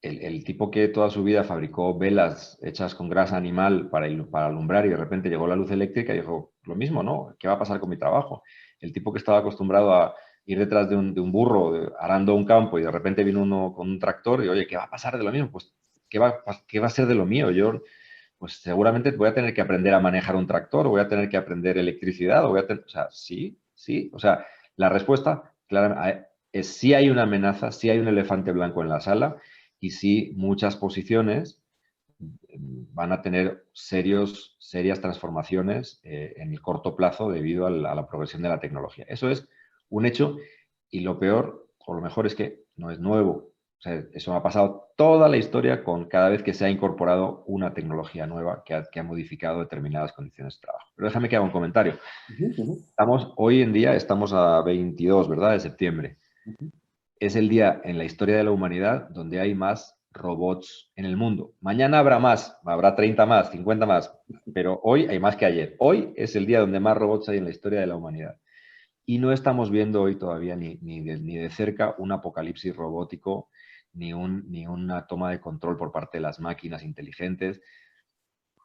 el tipo que toda su vida fabricó velas hechas con grasa animal para alumbrar y de repente llegó la luz eléctrica y dijo, lo mismo, ¿no? ¿Qué va a pasar con mi trabajo? El tipo que estaba acostumbrado a ir detrás de un burro arando un campo y de repente vino uno con un tractor y, oye, ¿qué va a pasar de lo mismo? Pues, ¿qué va a ser de lo mío? Yo, pues seguramente voy a tener que aprender a manejar un tractor, o voy a tener que aprender electricidad, o sea, sí, sí, o sea, la respuesta, claro, es sí hay una amenaza, sí hay un elefante blanco en la sala y sí muchas posiciones van a tener serias transformaciones en el corto plazo debido a la progresión de la tecnología. Eso es un hecho y lo peor, o lo mejor es que no es nuevo. O sea, eso ha pasado toda la historia con cada vez que se ha incorporado una tecnología nueva que ha modificado determinadas condiciones de trabajo. Pero déjame que haga un comentario. Ujú, ujú, Hoy en día estamos a 22, ¿verdad? De septiembre. ujú. Es el día en la historia de la humanidad donde hay más robots en el mundo. Mañana habrá más, habrá 30 más, 50 más, pero hoy hay más que ayer. Hoy es el día donde más robots hay en la historia de la humanidad. Y no estamos viendo hoy todavía ni de cerca un apocalipsis robótico, ni una toma de control por parte de las máquinas inteligentes.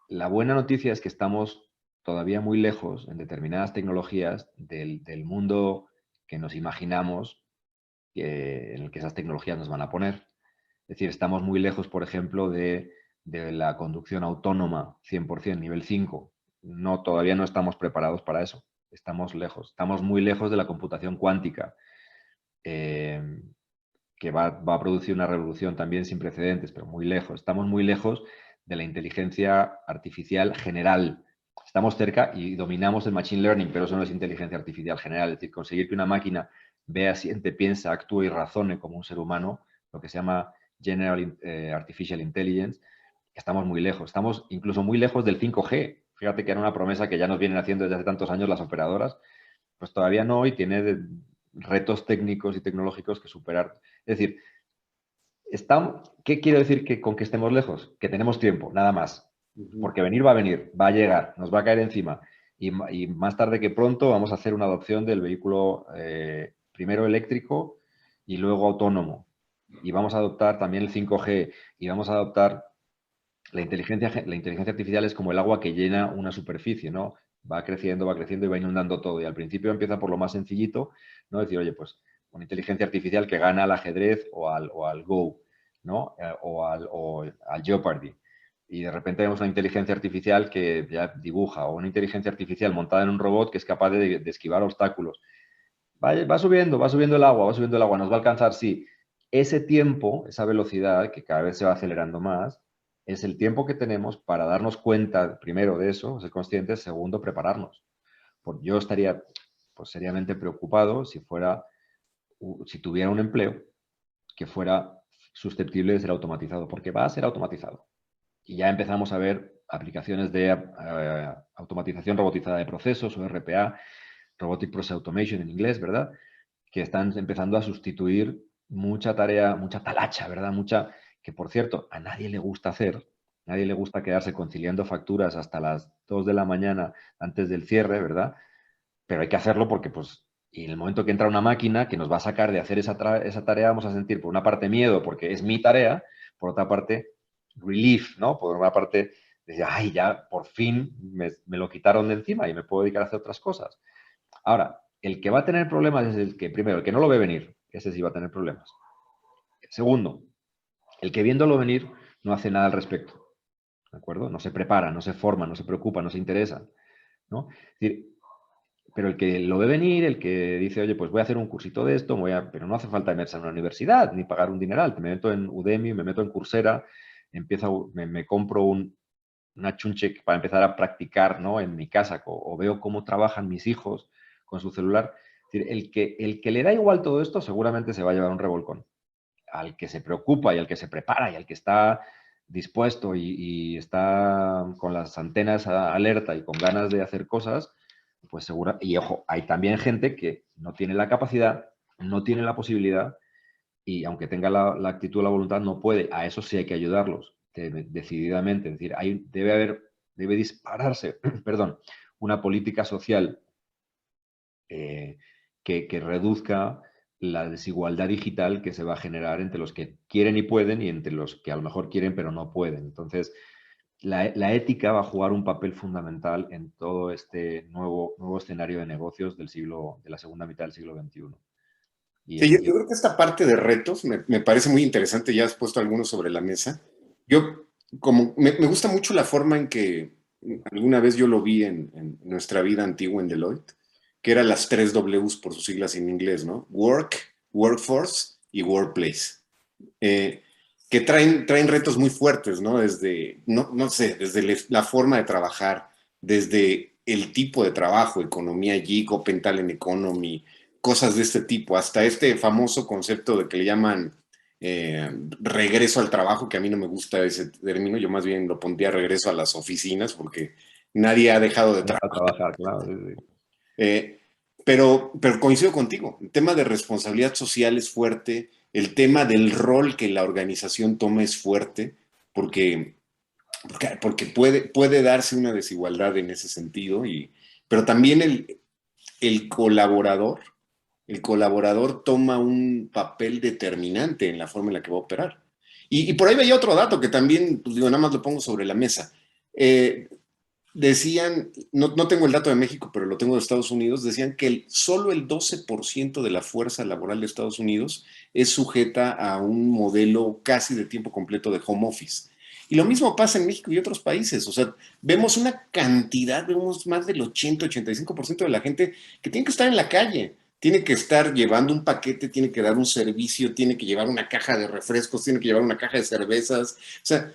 La buena noticia es que estamos todavía muy lejos en determinadas tecnologías del mundo que nos imaginamos en el que esas tecnologías nos van a poner. Es decir, estamos muy lejos, por ejemplo, de la conducción autónoma 100%, nivel 5. No, todavía no estamos preparados para eso. Estamos lejos. Estamos muy lejos de la computación cuántica, eh, que va a producir una revolución también sin precedentes, pero muy lejos. Estamos muy lejos de la inteligencia artificial general. Estamos cerca y dominamos el machine learning, pero eso no es inteligencia artificial general. Es decir, conseguir que una máquina vea, siente, piensa, actúe y razone como un ser humano, lo que se llama General Artificial Intelligence, estamos muy lejos. Estamos incluso muy lejos del 5G. Fíjate que era una promesa que ya nos vienen haciendo desde hace tantos años las operadoras, pues todavía no, y tiene retos técnicos y tecnológicos que superar. Es decir, ¿qué quiero decir con que estemos lejos? Que tenemos tiempo, nada más. Ujú. Porque venir va a venir, va a llegar, nos va a caer encima. Y más tarde que pronto vamos a hacer una adopción del vehículo primero eléctrico y luego autónomo. Y vamos a adoptar también el 5G y vamos a adoptar la inteligencia artificial es como el agua que llena una superficie, ¿no? Va creciendo y va inundando todo. Y al principio empieza por lo más sencillito, ¿no? Decir, oye, pues una inteligencia artificial que gana al ajedrez o al Go, ¿no? O al Jeopardy. Y de repente vemos una inteligencia artificial que ya dibuja, o una inteligencia artificial montada en un robot que es capaz de esquivar obstáculos. Va subiendo el agua, va subiendo el agua, nos va a alcanzar, sí. Ese tiempo, esa velocidad, que cada vez se va acelerando más, es el tiempo que tenemos para darnos cuenta, primero, de eso, ser conscientes, segundo, prepararnos. Yo estaría, pues, seriamente preocupado si tuviera un empleo que fuera susceptible de ser automatizado, porque va a ser automatizado. Y ya empezamos a ver aplicaciones de automatización robotizada de procesos, o RPA, Robotic Process Automation en inglés, ¿verdad? Que están empezando a sustituir mucha tarea, mucha talacha, ¿verdad? Que por cierto, a nadie le gusta hacer, a nadie le gusta quedarse conciliando facturas hasta las 2 de la mañana antes del cierre, ¿verdad? Pero hay que hacerlo porque, pues, y en el momento que entra una máquina que nos va a sacar de hacer esa tarea, vamos a sentir por una parte miedo porque es mi tarea, por otra parte relief, ¿no? Por una parte, decir, ay, ya por fin me lo quitaron de encima y me puedo dedicar a hacer otras cosas. Ahora, el que va a tener problemas es primero, el que no lo ve venir, ese sí va a tener problemas. Segundo, el que viéndolo venir no hace nada al respecto, ¿de acuerdo? No se prepara, no se forma, no se preocupa, no se interesa, ¿no? Es decir, pero el que lo ve venir, el que dice, oye, pues voy a hacer un cursito de esto, pero no hace falta irse a una universidad ni pagar un dineral. Me meto en Udemy, me meto en Coursera, me compro una chunche para empezar a practicar, ¿no? En mi casa, o veo cómo trabajan mis hijos con su celular. Es decir, el que le da igual todo esto seguramente se va a llevar un revolcón. Al que se preocupa y al que se prepara y al que está dispuesto y está con las antenas alerta y con ganas de hacer cosas, pues seguro. Y ojo, hay también gente que no tiene la capacidad, no tiene la posibilidad y aunque tenga la actitud o la voluntad, no puede. A eso sí hay que ayudarlos decididamente. Es decir, debe dispararse, perdón, una política social que reduzca la desigualdad digital que se va a generar entre los que quieren y pueden y entre los que a lo mejor quieren pero no pueden. Entonces, la ética va a jugar un papel fundamental en todo este nuevo escenario de negocios de la segunda mitad del siglo XXI. Sí, yo creo que esta parte de retos me parece muy interesante, ya has puesto algunos sobre la mesa. Yo, como me gusta mucho la forma en que alguna vez yo lo vi en nuestra vida antigua en Deloitte, que eran las tres Ws por sus siglas en inglés, ¿no? Work, Workforce y Workplace. Eh, que traen retos muy fuertes, ¿no? Desde, no sé, desde la forma de trabajar, desde el tipo de trabajo, economía gig, open talent economy, cosas de este tipo, hasta este famoso concepto de que le llaman regreso al trabajo, que a mí no me gusta ese término, yo más bien lo pondría regreso a las oficinas, porque nadie ha dejado de trabajar, claro. eh, pero coincido contigo, el tema de responsabilidad social es fuerte, el tema del rol que la organización toma es fuerte, porque puede darse una desigualdad en ese sentido, pero también el colaborador, el colaborador toma un papel determinante en la forma en la que va a operar. Y por ahí veía otro dato que también, pues digo, nada más lo pongo sobre la mesa. Decían, no tengo el dato de México, pero lo tengo de Estados Unidos, decían que solo el 12% de la fuerza laboral de Estados Unidos es sujeta a un modelo casi de tiempo completo de home office. Y lo mismo pasa en México y otros países. O sea, vemos más del 80-85% de la gente que tiene que estar en la calle, tiene que estar llevando un paquete, tiene que dar un servicio, tiene que llevar una caja de refrescos, tiene que llevar una caja de cervezas. O sea,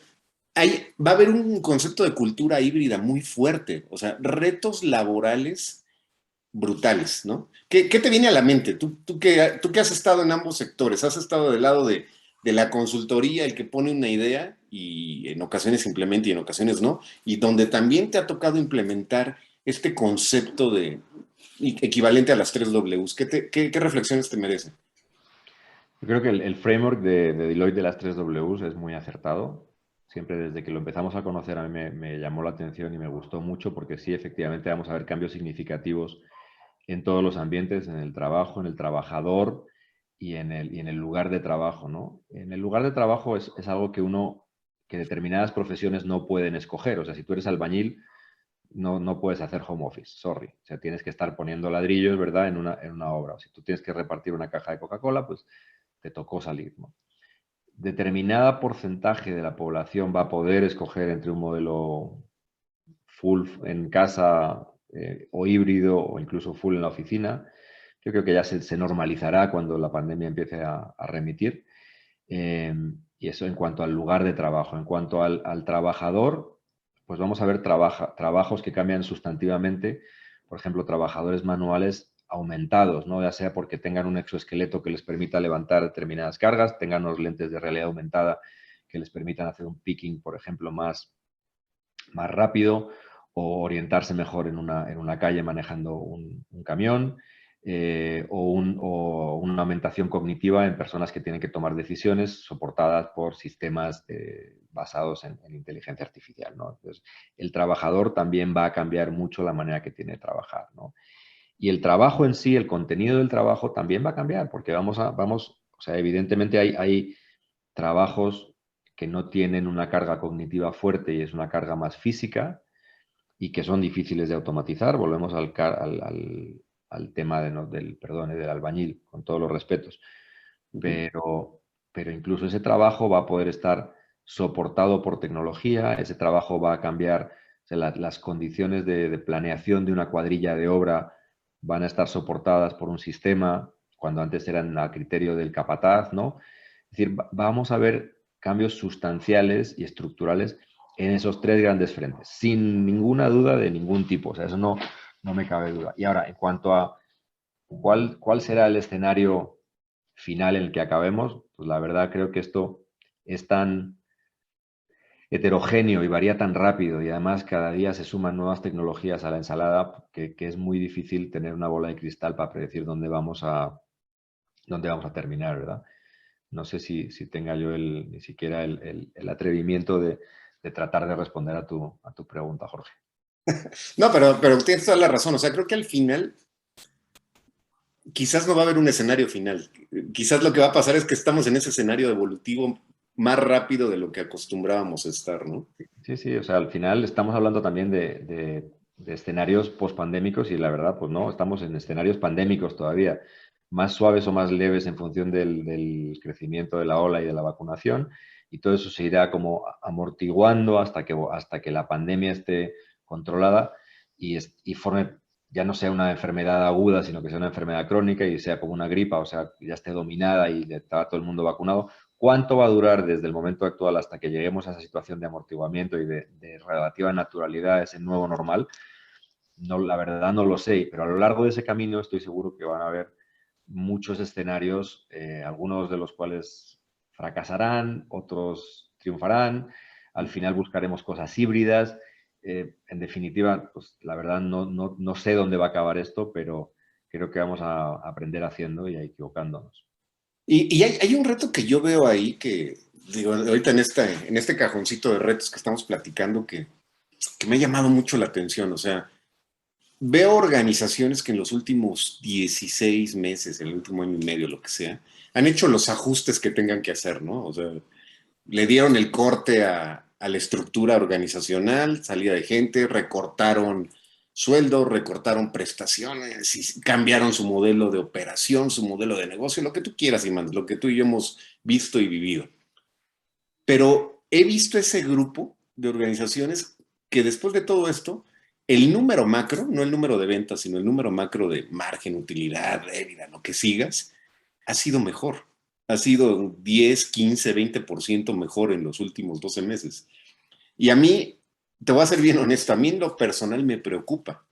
va a haber un concepto de cultura híbrida muy fuerte, o sea, retos laborales brutales, ¿no? ¿Qué te viene a la mente? Tú que has estado en ambos sectores, has estado del lado de la consultoría, el que pone una idea y en ocasiones implementa y en ocasiones no, y donde también te ha tocado implementar este concepto equivalente a las tres Ws. ¿Qué reflexiones te merecen? Yo creo que el framework de Deloitte de las tres Ws es muy acertado. Siempre desde que lo empezamos a conocer a mí me llamó la atención y me gustó mucho porque sí, efectivamente vamos a ver cambios significativos en todos los ambientes, en el trabajo, en el trabajador y en el lugar de trabajo, ¿no? En el lugar de trabajo es algo que determinadas profesiones no pueden escoger. O sea, si tú eres albañil, no puedes hacer home office, sorry. O sea, tienes que estar poniendo ladrillos, ¿verdad? En una obra. O si tú tienes que repartir una caja de Coca-Cola, pues te tocó salir, ¿no? Determinada porcentaje de la población va a poder escoger entre un modelo full en casa o híbrido o incluso full en la oficina. Yo creo que ya se normalizará cuando la pandemia empiece a remitir. Y eso en cuanto al lugar de trabajo. En cuanto al trabajador, pues vamos a ver trabajos que cambian sustantivamente. Por ejemplo, trabajadores manuales aumentados, ¿no? Ya sea porque tengan un exoesqueleto que les permita levantar determinadas cargas, tengan unos lentes de realidad aumentada que les permitan hacer un picking, por ejemplo, más rápido o orientarse mejor en una calle manejando un camión. O una aumentación cognitiva en personas que tienen que tomar decisiones soportadas por sistemas basados en inteligencia artificial, ¿no? Entonces, el trabajador también va a cambiar mucho la manera que tiene de trabajar, ¿no? Y el trabajo en sí, el contenido del trabajo también va a cambiar, porque o sea, evidentemente hay trabajos que no tienen una carga cognitiva fuerte y es una carga más física y que son difíciles de automatizar. Volvemos al tema del albañil, con todos los respetos. Pero incluso ese trabajo va a poder estar soportado por tecnología, ese trabajo va a cambiar, o sea, las condiciones de planeación de una cuadrilla de obra van a estar soportadas por un sistema, cuando antes eran a criterio del capataz, ¿no? Es decir, vamos a ver cambios sustanciales y estructurales en esos tres grandes frentes, sin ninguna duda de ningún tipo. O sea, eso no me cabe duda. Y ahora, en cuanto a cuál será el escenario final en el que acabemos, pues la verdad creo que esto es tan heterogéneo y varía tan rápido y además cada día se suman nuevas tecnologías a la ensalada que es muy difícil tener una bola de cristal para predecir dónde vamos a terminar, ¿verdad? No sé si tenga yo ni siquiera el atrevimiento de tratar de responder a tu pregunta, Jorge. No, pero tienes toda la razón. O sea, creo que al final quizás no va a haber un escenario final. Quizás lo que va a pasar es que estamos en ese escenario evolutivo más rápido de lo que acostumbrábamos a estar, ¿no? Sí, sí, o sea, al final estamos hablando también de escenarios pospandémicos y la verdad, pues no, estamos en escenarios pandémicos todavía, más suaves o más leves en función del crecimiento de la ola y de la vacunación, y todo eso se irá como amortiguando hasta que la pandemia esté controlada y forme, ya no sea una enfermedad aguda, sino que sea una enfermedad crónica y sea como una gripa, o sea, ya esté dominada y está todo el mundo vacunado. ¿Cuánto va a durar desde el momento actual hasta que lleguemos a esa situación de amortiguamiento y de relativa naturalidad, ese nuevo normal? No, la verdad no lo sé, pero a lo largo de ese camino estoy seguro que van a haber muchos escenarios, algunos de los cuales fracasarán, otros triunfarán, al final buscaremos cosas híbridas. En definitiva, pues la verdad no sé dónde va a acabar esto, pero creo que vamos a aprender haciendo y a equivocándonos. Y hay un reto que yo veo ahí que, digo, ahorita en este cajoncito de retos que estamos platicando que me ha llamado mucho la atención. O sea, veo organizaciones que en los últimos 16 meses, en el último año y medio, lo que sea, han hecho los ajustes que tengan que hacer, ¿no? O sea, le dieron el corte a la estructura organizacional, salida de gente, recortaron sueldos, recortaron prestaciones, y cambiaron su modelo de operación, su modelo de negocio, lo que tú quieras, Imán, lo que tú y yo hemos visto y vivido. Pero he visto ese grupo de organizaciones que después de todo esto, el número macro, no el número de ventas, sino el número macro de margen, utilidad, débita, lo que sigas, ha sido mejor. Ha sido 10, 15, 20% mejor en los últimos 12 meses. Y a mí, te voy a ser bien honesto, a mí en lo personal me preocupa,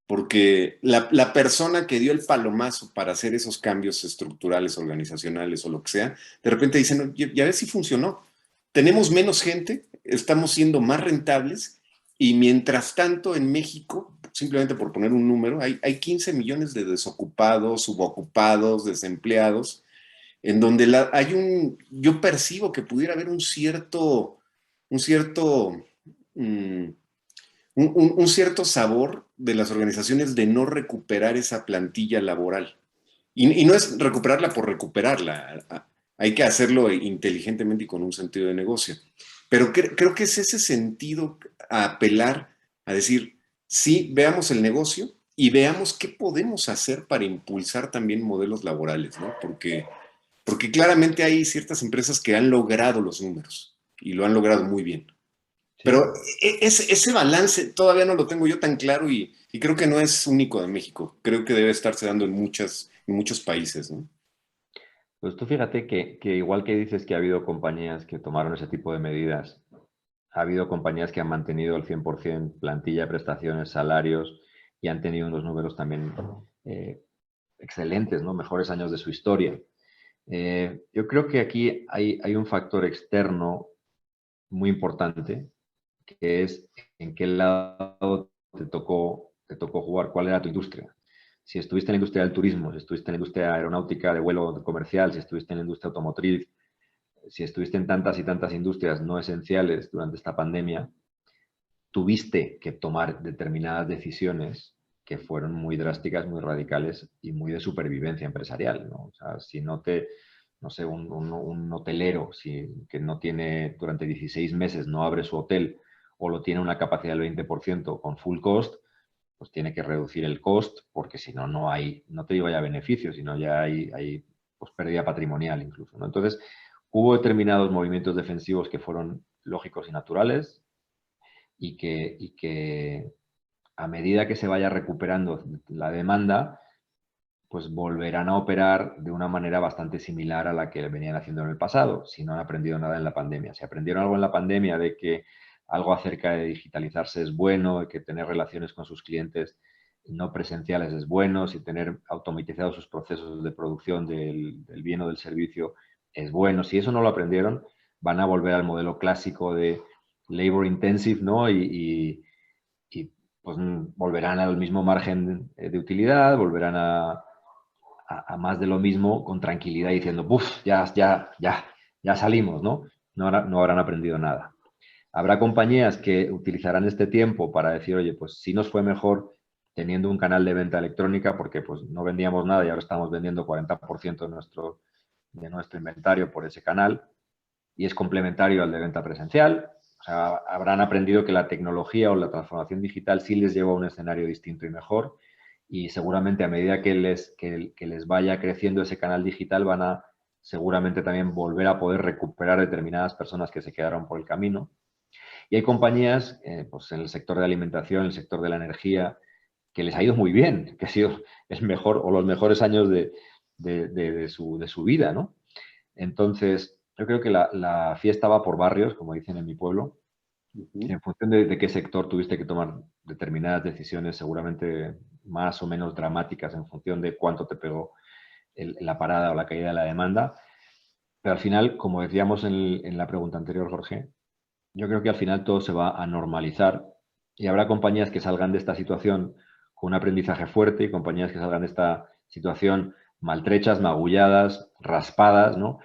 porque la persona que dio el palomazo para hacer esos cambios estructurales, organizacionales o lo que sea, de repente dicen, no, ya ves si funcionó. Tenemos menos gente, estamos siendo más rentables y mientras tanto en México, simplemente por poner un número, hay 15 millones de desocupados, subocupados, desempleados, en donde yo percibo que pudiera haber un cierto, mm, un cierto sabor de las organizaciones de no recuperar esa plantilla laboral. Y no es recuperarla por recuperarla, hay que hacerlo inteligentemente y con un sentido de negocio. Pero creo que es ese sentido a apelar, a decir, sí, veamos el negocio y veamos qué podemos hacer para impulsar también modelos laborales, ¿no? Porque claramente hay ciertas empresas que han logrado los números y lo han logrado muy bien. Sí. Pero ese balance todavía no lo tengo yo tan claro y creo que no es único de México. Creo que debe estarse dando en muchos países, ¿no? Pues tú fíjate que igual que dices que ha habido compañías que tomaron ese tipo de medidas, ha habido compañías que han mantenido el 100% plantilla, prestaciones, salarios y han tenido unos números también eh, excelentes, ¿no? Mejores años de su historia. Yo creo que aquí hay un factor externo muy importante, que es en qué lado te tocó jugar, cuál era tu industria. Si estuviste en la industria del turismo, si estuviste en la industria aeronáutica de vuelo comercial, si estuviste en la industria automotriz, si estuviste en tantas y tantas industrias no esenciales durante esta pandemia, tuviste que tomar determinadas decisiones que fueron muy drásticas, muy radicales y muy de supervivencia empresarial, ¿no? O sea, si no te, no sé, un hotelero que no tiene durante 16 meses, no abre su hotel o lo tiene una capacidad del 20% con full cost, pues tiene que reducir el cost porque si no, no te digo ya beneficios, sino ya hay pues, pérdida patrimonial incluso, ¿no? Entonces, hubo determinados movimientos defensivos que fueron lógicos y naturales y que a medida que se vaya recuperando la demanda, pues volverán a operar de una manera bastante similar a la que venían haciendo en el pasado, si no han aprendido nada en la pandemia. Si aprendieron algo en la pandemia de que algo acerca de digitalizarse es bueno, que tener relaciones con sus clientes no presenciales es bueno, si tener automatizados sus procesos de producción del bien o del servicio es bueno. Si eso no lo aprendieron, van a volver al modelo clásico de labor intensive, ¿no? Y pues volverán al mismo margen de utilidad, volverán a más de lo mismo con tranquilidad diciendo, ¡buf! Ya salimos, ¿no? No habrán aprendido nada. Habrá compañías que utilizarán este tiempo para decir, oye, pues sí nos fue mejor teniendo un canal de venta electrónica porque pues no vendíamos nada y ahora estamos vendiendo 40% de nuestro inventario por ese canal y es complementario al de venta presencial. O sea, habrán aprendido que la tecnología o la transformación digital sí les lleva a un escenario distinto y mejor y seguramente a medida que les vaya creciendo ese canal digital van a seguramente también volver a poder recuperar determinadas personas que se quedaron por el camino. Y hay compañías, pues en el sector de alimentación, en el sector de la energía, que les ha ido muy bien, que ha sido el mejor o los mejores años de su vida, ¿no? Entonces, yo creo que la fiesta va por barrios, como dicen en mi pueblo. En función de qué sector tuviste que tomar determinadas decisiones, seguramente más o menos dramáticas en función de cuánto te pegó la parada o la caída de la demanda. Pero al final, como decíamos en la pregunta anterior, Jorge, yo creo que al final todo se va a normalizar y habrá compañías que salgan de esta situación con un aprendizaje fuerte y compañías que salgan de esta situación maltrechas, magulladas, raspadas, ¿no?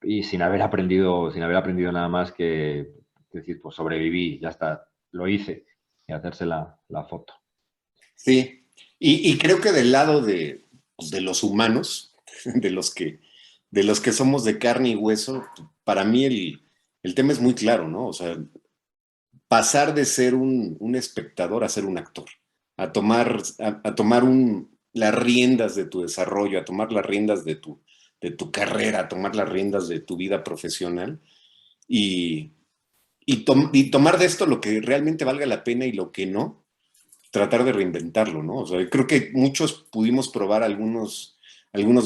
Y sin haber aprendido nada más que decir, pues sobreviví, ya está, lo hice, y hacerse la foto. Sí, y creo que del lado de los humanos, de los que, de los que somos de carne y hueso, para mí el tema es muy claro, ¿no? O sea, pasar de ser un espectador a ser un actor, a tomar las riendas de tu desarrollo, a tomar las riendas de tu carrera, a tomar las riendas de tu vida profesional y, y tomar de esto lo que realmente valga la pena y lo que no, tratar de reinventarlo, ¿no? O sea, creo que muchos pudimos probar algunos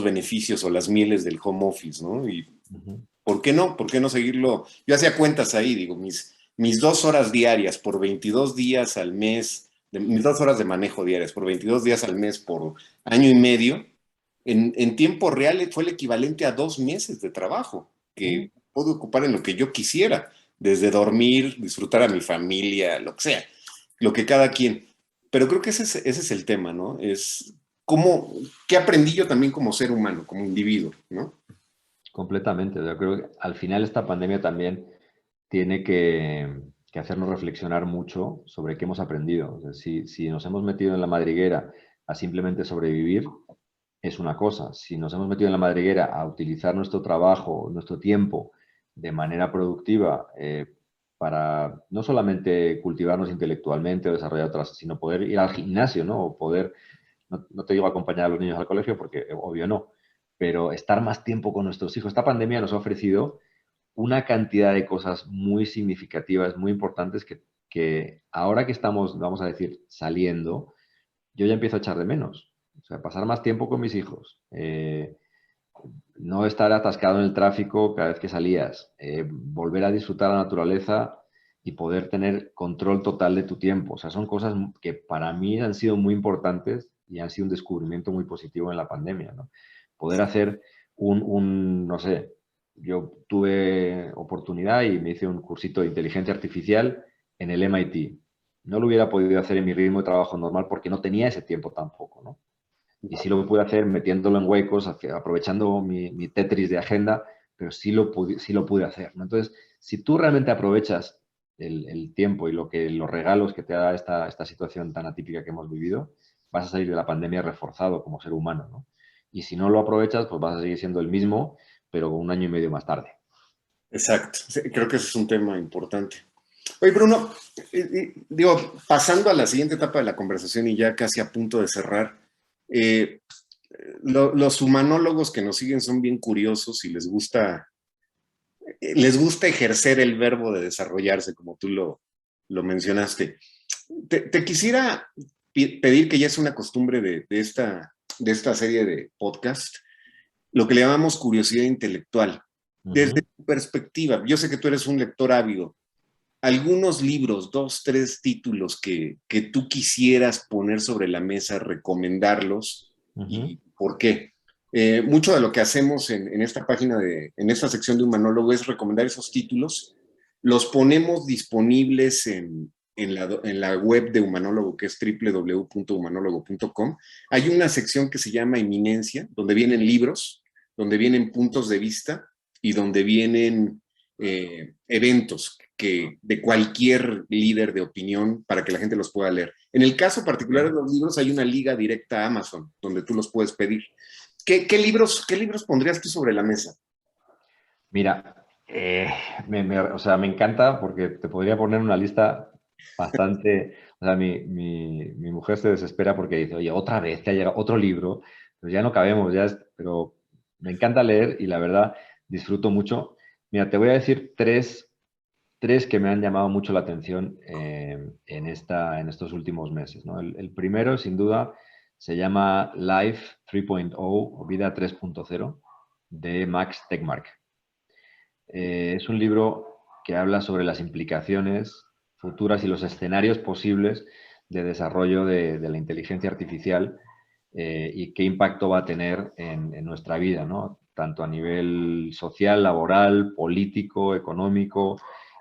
beneficios o las mieles del home office, ¿no? Y Uh-huh. ¿por qué no? ¿Por qué no seguirlo? Yo hacía cuentas ahí, digo, mis 2 horas diarias por 22 días al mes, mis 2 horas de manejo diarias por 22 días al mes por año y medio, en tiempo real fue el equivalente a 2 meses de trabajo que puedo ocupar en lo que yo quisiera, desde dormir, disfrutar a mi familia, lo que sea, lo que cada quien. Pero creo que ese es el tema, ¿no? Es cómo, qué aprendí yo también como ser humano, como individuo, ¿no? Completamente. Yo creo que al final esta pandemia también tiene que hacernos reflexionar mucho sobre qué hemos aprendido. O sea, si nos hemos metido en la madriguera a simplemente sobrevivir, es una cosa. Si nos hemos metido en la madriguera a utilizar nuestro trabajo, nuestro tiempo de manera productiva para no solamente cultivarnos intelectualmente o desarrollar otras, sino poder ir al gimnasio, ¿no? O poder, no te digo acompañar a los niños al colegio porque obvio no, pero estar más tiempo con nuestros hijos. Esta pandemia nos ha ofrecido una cantidad de cosas muy significativas, muy importantes que ahora que estamos, vamos a decir, saliendo, yo ya empiezo a echar de menos. O sea, pasar más tiempo con mis hijos, no estar atascado en el tráfico cada vez que salías, volver a disfrutar la naturaleza y poder tener control total de tu tiempo. O sea, son cosas que para mí han sido muy importantes y han sido un descubrimiento muy positivo en la pandemia, ¿no? Poder hacer no sé, yo tuve oportunidad y me hice un cursito de inteligencia artificial en el MIT. No lo hubiera podido hacer en mi ritmo de trabajo normal porque no tenía ese tiempo tampoco, ¿no? Y sí lo pude hacer metiéndolo en huecos, aprovechando mi Tetris de agenda, pero sí lo pude hacer, ¿no? Entonces, si tú realmente aprovechas el tiempo y los regalos que te da esta situación tan atípica que hemos vivido, vas a salir de la pandemia reforzado como ser humano, ¿no? Y si no lo aprovechas, pues vas a seguir siendo el mismo, pero un año y medio más tarde. Exacto, sí, creo que ese es un tema importante. Oye, Bruno, digo, pasando a la siguiente etapa de la conversación y ya casi a punto de cerrar, eh, los humanólogos que nos siguen son bien curiosos y les gusta ejercer el verbo de desarrollarse, como tú lo mencionaste. Te quisiera pedir, que ya es una costumbre de esta serie de podcast, lo que le llamamos curiosidad intelectual. Desde Uh-huh. tu perspectiva, yo sé que tú eres un lector ávido. algunos libros, 2, 3 títulos que tú quisieras poner sobre la mesa, recomendarlos Ujú. y por qué. Mucho de lo que hacemos en esta página, en esta sección de Humanólogo es recomendar esos títulos. Los ponemos disponibles en la web de Humanólogo, que es www.humanólogo.com. Hay una sección que se llama Eminencia, donde vienen libros, donde vienen puntos de vista y donde vienen eventos de cualquier líder de opinión para que la gente los pueda leer. En el caso particular de los libros, hay una liga directa a Amazon donde tú los puedes pedir. ¿Qué libros pondrías tú sobre la mesa? Mira, o sea, me encanta porque te podría poner una lista bastante... O sea, mi mujer se desespera porque dice, oye, otra vez te ha llegado otro libro, pues ya no cabemos, pero me encanta leer y la verdad disfruto mucho. Mira, te voy a decir tres que me han llamado mucho la atención en estos últimos meses, ¿no? El primero, sin duda, se llama Life 3.0 o Vida 3.0 de Max Tegmark. Es un libro que habla sobre las implicaciones futuras y los escenarios posibles de desarrollo de la inteligencia artificial y qué impacto va a tener en nuestra vida, ¿no? Tanto a nivel social, laboral, político, económico.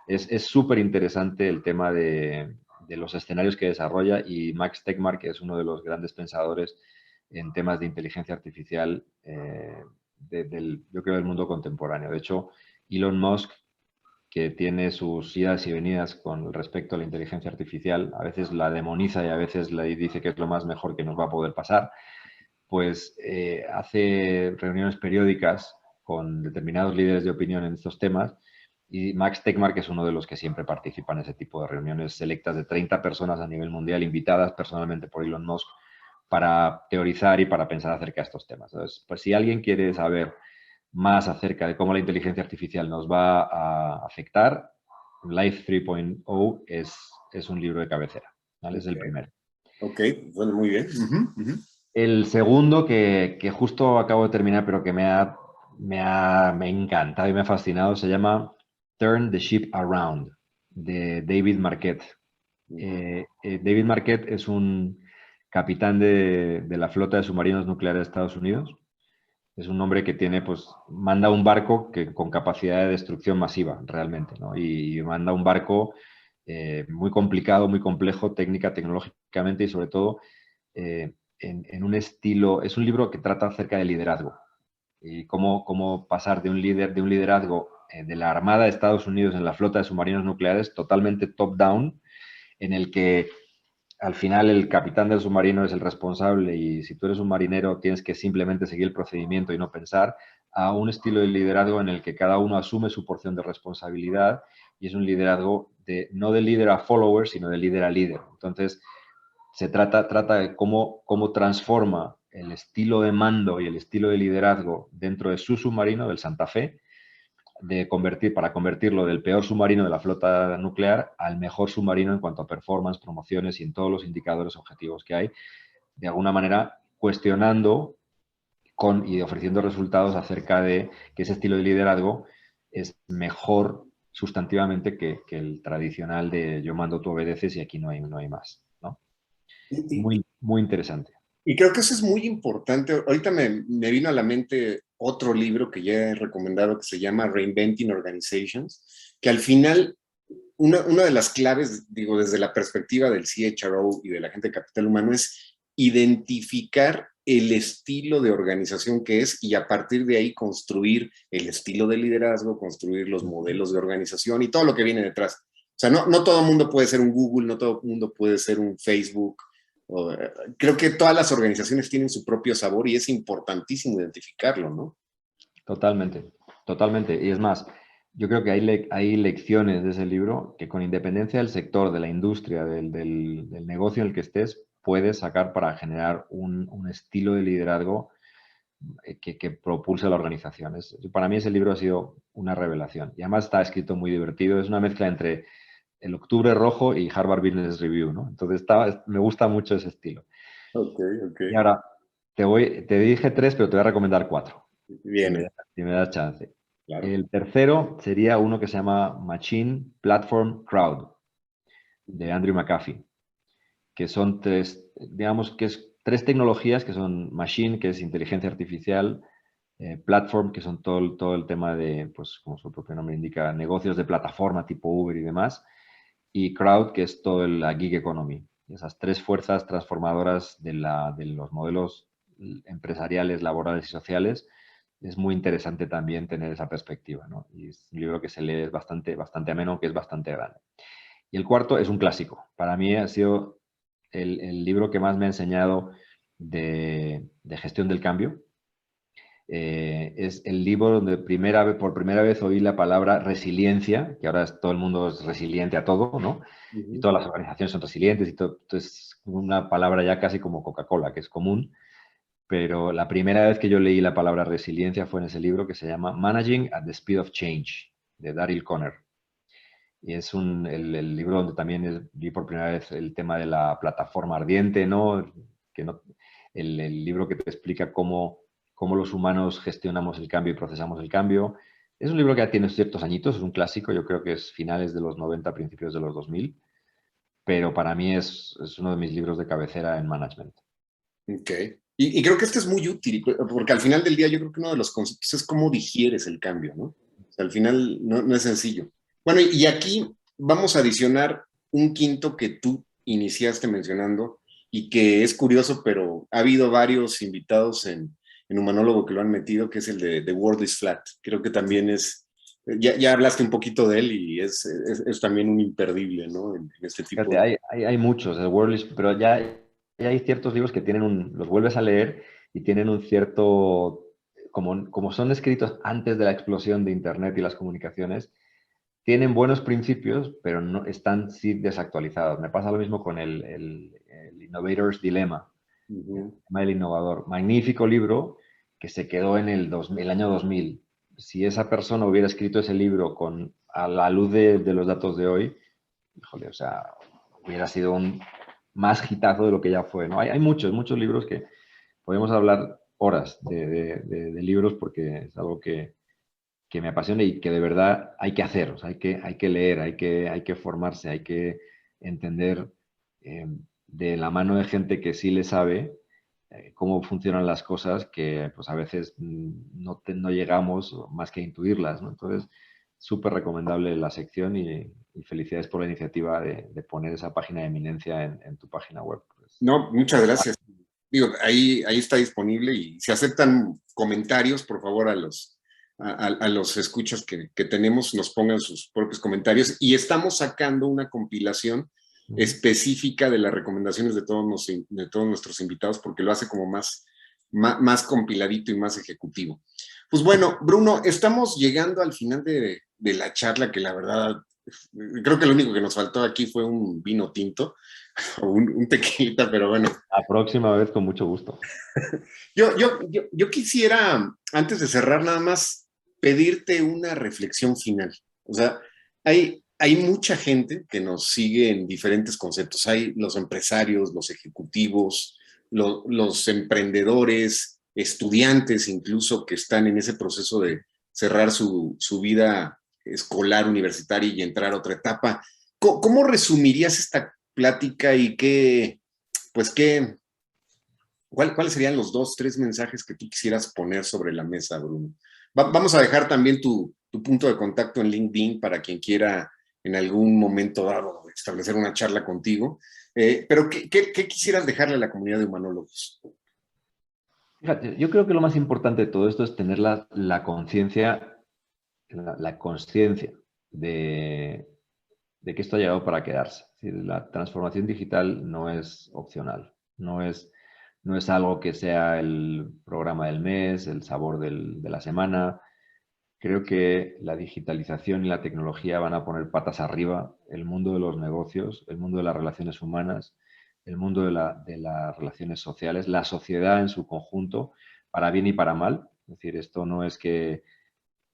Es súper interesante el tema de los escenarios que desarrolla y Max Tegmark es uno de los grandes pensadores en temas de inteligencia artificial yo creo, del mundo contemporáneo. De hecho, Elon Musk, que tiene sus idas y venidas con respecto a la inteligencia artificial, a veces la demoniza y a veces le dice que es lo más mejor que nos va a poder pasar, pues hace reuniones periódicas con determinados líderes de opinión en estos temas y Max Tegmark es uno de los que siempre participa en ese tipo de reuniones selectas de 30 personas a nivel mundial, invitadas personalmente por Elon Musk para teorizar y para pensar acerca de estos temas. Entonces, pues si alguien quiere saber más acerca de cómo la inteligencia artificial nos va a afectar, Life 3.0 es un libro de cabecera, ¿vale? Es Ok, el primero. ok, bueno, muy bien. El segundo que justo acabo de terminar, pero que me ha encantado y me ha fascinado, se llama Turn the Ship Around, de David Marquette. David Marquette es un capitán de la flota de submarinos nucleares de Estados Unidos. Es un hombre que tiene, pues, manda un barco con capacidad de destrucción masiva, realmente, ¿no? Y manda un barco muy complicado, muy complejo, técnica, tecnológicamente y sobre todo en un estilo, es un libro que trata acerca del liderazgo y cómo pasar de de un liderazgo de la Armada de Estados Unidos en la flota de submarinos nucleares totalmente top-down, en el que al final el capitán del submarino es el responsable y si tú eres un marinero tienes que simplemente seguir el procedimiento y no pensar, a un estilo de liderazgo en el que cada uno asume su porción de responsabilidad y es un liderazgo no de líder a follower, sino de líder a líder. Entonces, trata de cómo transforma el estilo de mando y el estilo de liderazgo dentro de su submarino, del Santa Fe, para convertirlo del peor submarino de la flota nuclear al mejor submarino en cuanto a performance, promociones y en todos los indicadores objetivos que hay, de alguna manera cuestionando y ofreciendo resultados acerca de que ese estilo de liderazgo es mejor sustantivamente que el tradicional de yo mando, tú obedeces y aquí no hay más, ¿no? Y, Muy, muy interesante. y creo que eso es muy importante. Ahorita me vino a la mente otro libro que ya he recomendado que se llama Reinventing Organizations, que al final una de las claves, digo, desde la perspectiva del CHRO y de la gente de capital humano, es identificar el estilo de organización que es y a partir de ahí construir el estilo de liderazgo, construir los modelos de organización y todo lo que viene detrás. O sea, no todo el mundo puede ser un Google, no todo el mundo puede ser un Facebook. Creo que todas las organizaciones tienen su propio sabor y es importantísimo identificarlo, ¿no? Totalmente, totalmente. Y es más, yo creo que hay lecciones de ese libro que con independencia del sector, de la industria, del negocio en el que estés, puedes sacar para generar un estilo de liderazgo que propulse a la organización. Para mí ese libro ha sido una revelación. Y además está escrito muy divertido. Es una mezcla entre el Octubre Rojo y Harvard Business Review, ¿no? Entonces me gusta mucho ese estilo. Ok, ok. Y ahora, te dije tres, pero te voy a recomendar cuatro, Viene. si me das chance. Claro. El tercero sería uno que se llama Machine Platform Crowd, de Andrew McAfee, que son tres, digamos que es tres tecnologías que son Machine, que es inteligencia artificial, Platform, que son todo el tema de, pues como su propio nombre indica, negocios de plataforma tipo Uber y demás, y Crowd, que es toda la gig economy. Esas tres fuerzas transformadoras de los modelos empresariales, laborales y sociales. Es muy interesante también tener esa perspectiva, ¿no? Y es un libro que se lee bastante ameno, aunque es bastante grande. Y el cuarto es un clásico. Para mí ha sido el libro que más me ha enseñado de gestión del cambio. Es el libro donde por primera vez oí la palabra resiliencia, que ahora todo el mundo es resiliente a todo, ¿no? Y Ujú. todas las organizaciones son resilientes y todo. Entonces, una palabra ya casi como Coca-Cola, que es común. Pero la primera vez que yo leí la palabra resiliencia fue en ese libro que se llama Managing at the Speed of Change, de Daryl Conner. Y es el libro donde también vi por primera vez el tema de la plataforma ardiente, ¿no? Que no el libro que te explica cómo los humanos gestionamos el cambio y procesamos el cambio. Es un libro que ya tiene ciertos añitos, es un clásico, yo creo que es finales de los 90, principios de los 2000, pero para mí es uno de mis libros de cabecera en management. Ok. Y creo que esto es muy útil, porque al final del día yo creo que uno de los conceptos es cómo digieres el cambio, ¿no? O sea, al final no es sencillo. Bueno, y aquí vamos a adicionar un quinto que tú iniciaste mencionando y que es curioso, pero ha habido varios invitados en Humanólogo que lo han metido, que es el de The World is Flat. Creo que también ya hablaste un poquito de él y es también un imperdible, ¿no? En este tipo Fíjate, de... hay muchos, pero ya hay ciertos libros que los vuelves a leer y tienen un cierto, como son escritos antes de la explosión de Internet y las comunicaciones, tienen buenos principios, pero no están sí desactualizados. Me pasa lo mismo con el Innovator's Dilemma, el Ujú. tema del innovador. Magnífico libro que se quedó en el año 2000. Si esa persona hubiera escrito ese libro a la luz de los datos de hoy, híjole, o sea, hubiera sido un más hitazo de lo que ya fue, ¿no? Hay muchos libros que podemos hablar horas de libros porque es algo que me apasiona y que de verdad hay que hacer, o sea, hay que leer, hay que formarse, hay que entender de la mano de gente que sí le sabe cómo funcionan las cosas que pues a veces no llegamos más que a intuirlas, ¿no? Entonces, súper recomendable la sección y felicidades por la iniciativa de poner esa página de eminencia en tu página web. Pues, No, muchas gracias. Digo, ahí está disponible y si aceptan comentarios, por favor, a los escuchas que tenemos, nos pongan sus propios comentarios y estamos sacando una compilación específica de las recomendaciones de todos nuestros invitados porque lo hace como más compiladito y más ejecutivo. Pues bueno, Bruno, estamos llegando al final de la charla que la verdad, creo que lo único que nos faltó aquí fue un vino tinto o un tequilita, pero bueno. la próxima vez con mucho gusto. Yo quisiera, antes de cerrar, nada más pedirte una reflexión final. O sea, hay mucha gente que nos sigue en diferentes conceptos. Hay los empresarios, los ejecutivos, los emprendedores, estudiantes incluso que están en ese proceso de cerrar su vida escolar, universitaria y entrar a otra etapa. ¿Cómo resumirías esta plática y pues cuáles serían los dos, tres mensajes que tú quisieras poner sobre la mesa, Bruno? Vamos a dejar también tu punto de contacto en LinkedIn para quien quiera en algún momento dado establecer una charla contigo. Pero, ¿qué quisieras dejarle a la comunidad de humanólogos? Fíjate, yo creo que lo más importante de todo esto es tener la conciencia, la consciencia de que esto ha llegado para quedarse. Es decir, la transformación digital no es opcional, no es algo que sea el programa del mes, el sabor de la semana. Creo que la digitalización y la tecnología van a poner patas arriba el mundo de los negocios, el mundo de las relaciones humanas, el mundo de las relaciones sociales, la sociedad en su conjunto, para bien y para mal. Es decir, esto no es que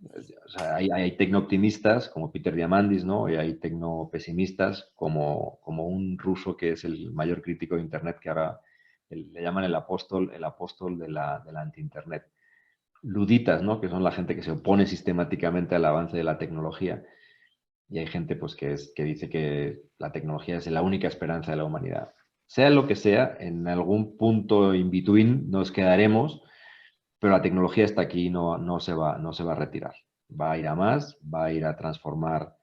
o sea, hay tecno-optimistas como Peter Diamandis, ¿no? Y hay tecno-pesimistas como un ruso que es el mayor crítico de Internet, que ahora le llaman el apóstol de la anti-Internet. luditas, ¿no? Que son la gente que se opone sistemáticamente al avance de la tecnología. Y hay gente pues, que dice que la tecnología es la única esperanza de la humanidad. Sea lo que sea, en algún punto in between nos quedaremos, pero la tecnología está aquí y no se va a retirar. Va a ir a más, va a ir a transformar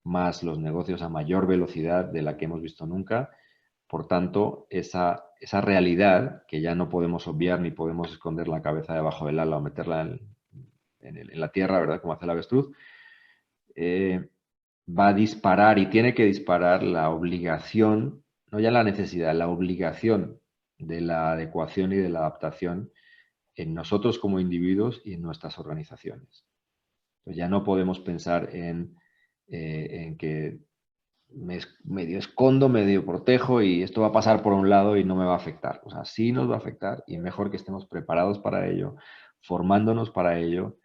más los negocios a mayor velocidad de la que hemos visto nunca. Por tanto, esa realidad que ya no podemos obviar ni podemos esconder la cabeza debajo del ala o meterla en la tierra, ¿verdad? Como hace el avestruz, va a disparar y tiene que disparar la obligación, no ya la necesidad, la obligación de la adecuación y de la adaptación en nosotros como individuos y en nuestras organizaciones. Entonces ya no podemos pensar en que medio escondo, medio protejo y esto va a pasar por un lado y no me va a afectar. O sea, sí nos va a afectar y mejor que estemos preparados para ello, formándonos para ello,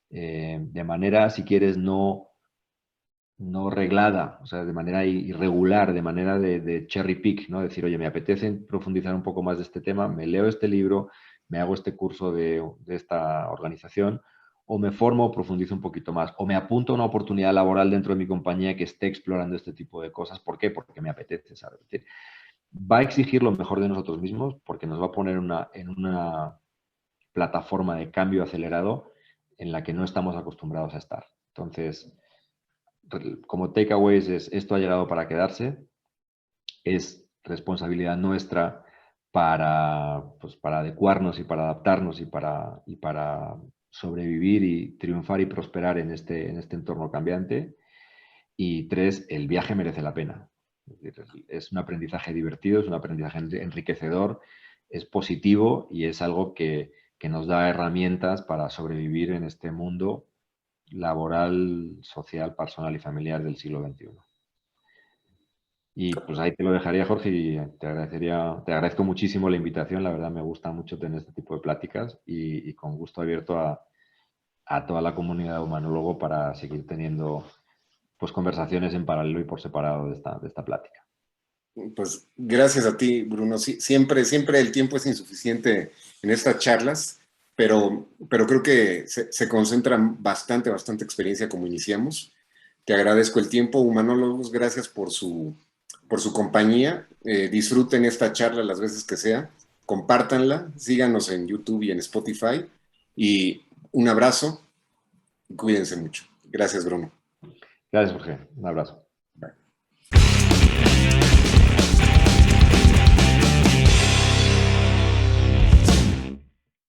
de manera, si quieres, no reglada, o sea, de manera irregular, de manera de cherry pick, ¿no? Decir, oye, me apetece profundizar un poco más de este tema, me leo este libro, me hago este curso de esta organización, o me formo o profundizo un poquito más, o me apunto a una oportunidad laboral dentro de mi compañía que esté explorando este tipo de cosas. ¿Por qué? Porque me apetece, ¿sabes? Es decir, va a exigir lo mejor de nosotros mismos porque nos va a poner en una plataforma de cambio acelerado en la que no estamos acostumbrados a estar. Entonces, como takeaways es esto ha llegado para quedarse, es responsabilidad nuestra pues, para adecuarnos y para adaptarnos y para sobrevivir y triunfar y prosperar en este entorno cambiante. Y tres, el viaje merece la pena. Es un aprendizaje divertido, es un aprendizaje enriquecedor, es positivo y es algo que nos da herramientas para sobrevivir en este mundo laboral, social, personal y familiar del siglo XXI. Y pues ahí te lo dejaría, Jorge, y te agradezco muchísimo la invitación. La verdad me gusta mucho tener este tipo de pláticas y con gusto abierto a toda la comunidad humanólogo para seguir teniendo pues conversaciones en paralelo y por separado de esta plática. Pues gracias a ti, Bruno. Sí, siempre el tiempo es insuficiente en estas charlas, pero creo que se concentra bastante experiencia como iniciamos. Te agradezco el tiempo, humanólogos, gracias por su compañía. Disfruten esta charla las veces que sea, compártanla, síganos en YouTube y en Spotify. Y un abrazo, cuídense mucho. Gracias, Bruno. Gracias, Jorge. Un abrazo.